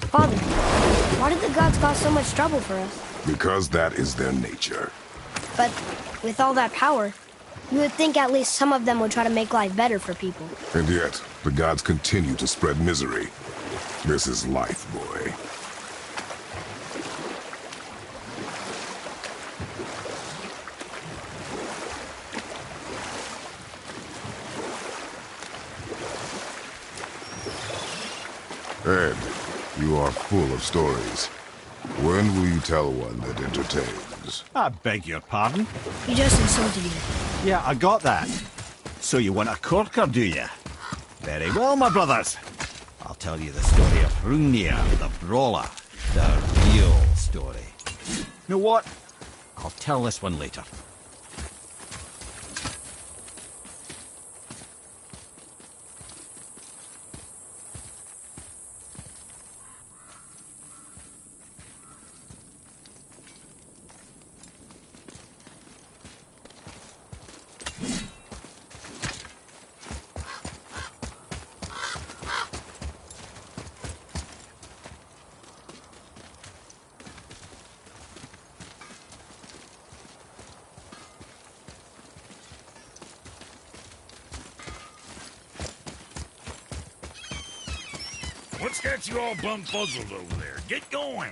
Father, why did the gods cause so much trouble for us? Because that is their nature. But with all that power, you would think at least some of them would try to make life better for people. And yet, the gods continue to spread misery. This is life, boy. Ed, you are full of stories. When will you tell one that entertains? I beg your pardon? You just insulted you. Yeah, I got that. So you want a corker, do you? Very well, my brothers. I'll tell you the story of Hrungnir, the brawler. The real story. You know what? I'll tell this one later. What's got you all bumfuzzled over there? Get going!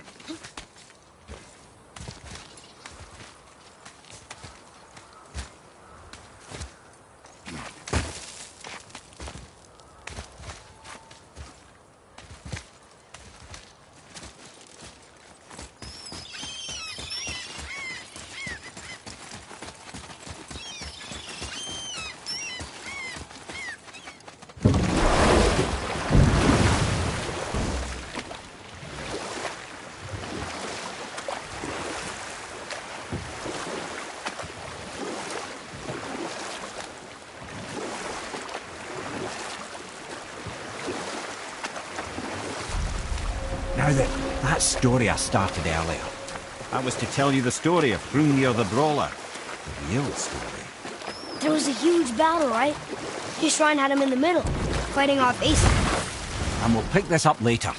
Now that story I started earlier, that was to tell you the story of Hrungnir the Brawler. The real story. There was a huge battle, right? His shrine had him in the middle, fighting off Aesop. And we'll pick this up later.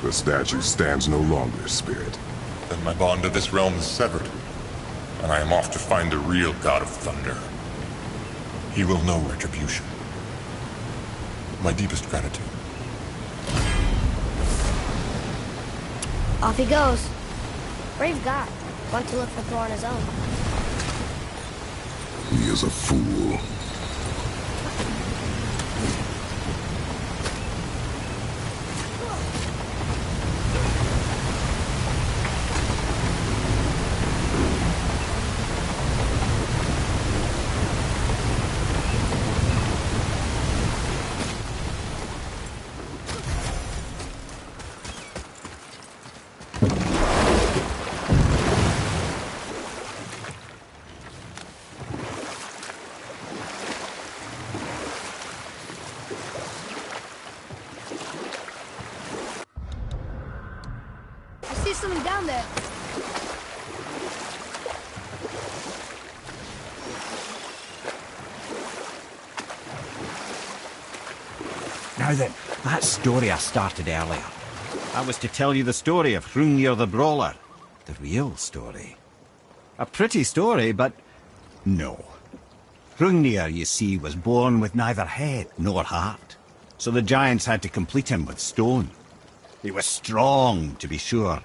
The statue stands no longer, Spirit. Then my bond to this realm is severed, and I am off to find the real God of Thunder. He will know retribution. My deepest gratitude. Off he goes. Brave guy. Want to look for Thor on his own. He is a fool. be something down there. Now then, that story I started earlier. I was to tell you the story of Hrungnir the Brawler. The real story. A pretty story, but no. Hrungnir, you see, was born with neither head nor heart. So the giants had to complete him with stone. He was strong, to be sure,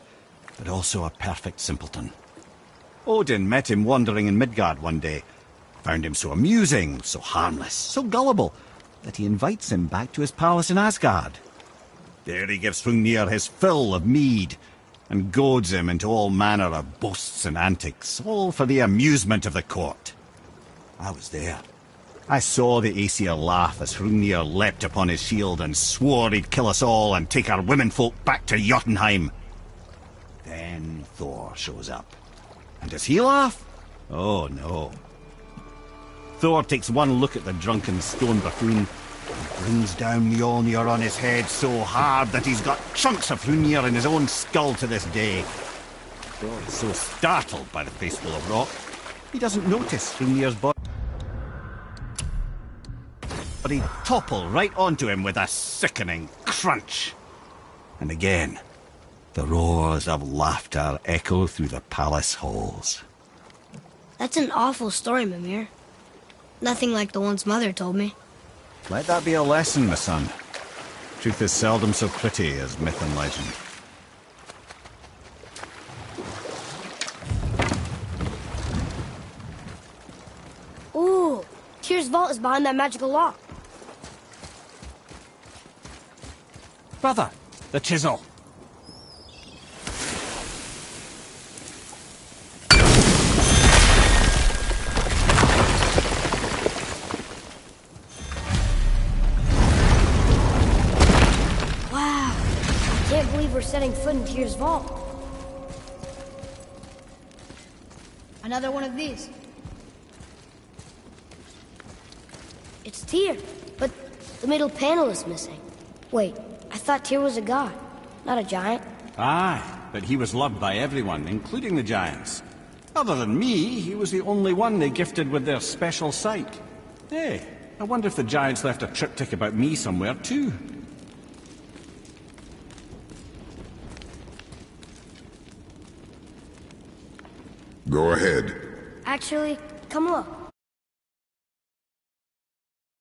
but also a perfect simpleton. Odin met him wandering in Midgard one day. Found him so amusing, so harmless, so gullible, that he invites him back to his palace in Asgard. There he gives Hrungnir his fill of mead, and goads him into all manner of boasts and antics, all for the amusement of the court. I was there. I saw the Aesir laugh as Hrungnir leapt upon his shield and swore he'd kill us all and take our womenfolk back to Jotunheim. Then Thor shows up. And does he laugh? Oh, no. Thor takes one look at the drunken stone buffoon and brings down Mjolnir on his head so hard that he's got chunks of Hrungnir in his own skull to this day. Thor is so startled by the face full of rock, he doesn't notice Hrungnir's body. But he'd topple right onto him with a sickening crunch. And again, the roars of laughter echo through the palace halls. That's an awful story, Mimir. Nothing like the ones Mother told me. Let that be a lesson, my son. Truth is seldom so pretty as myth and legend. Ooh, Tyr's vault is behind that magical lock. Brother, the chisel. Wow, I can't believe we're setting foot in Tyr's vault. Another one of these. It's Tyr, but the middle panel is missing. Wait, I thought Tyr was a god, not a giant. Aye, but he was loved by everyone, including the giants. Other than me, he was the only one they gifted with their special sight. Hey, I wonder if the giants left a triptych about me somewhere, too. Go ahead. Actually, come look.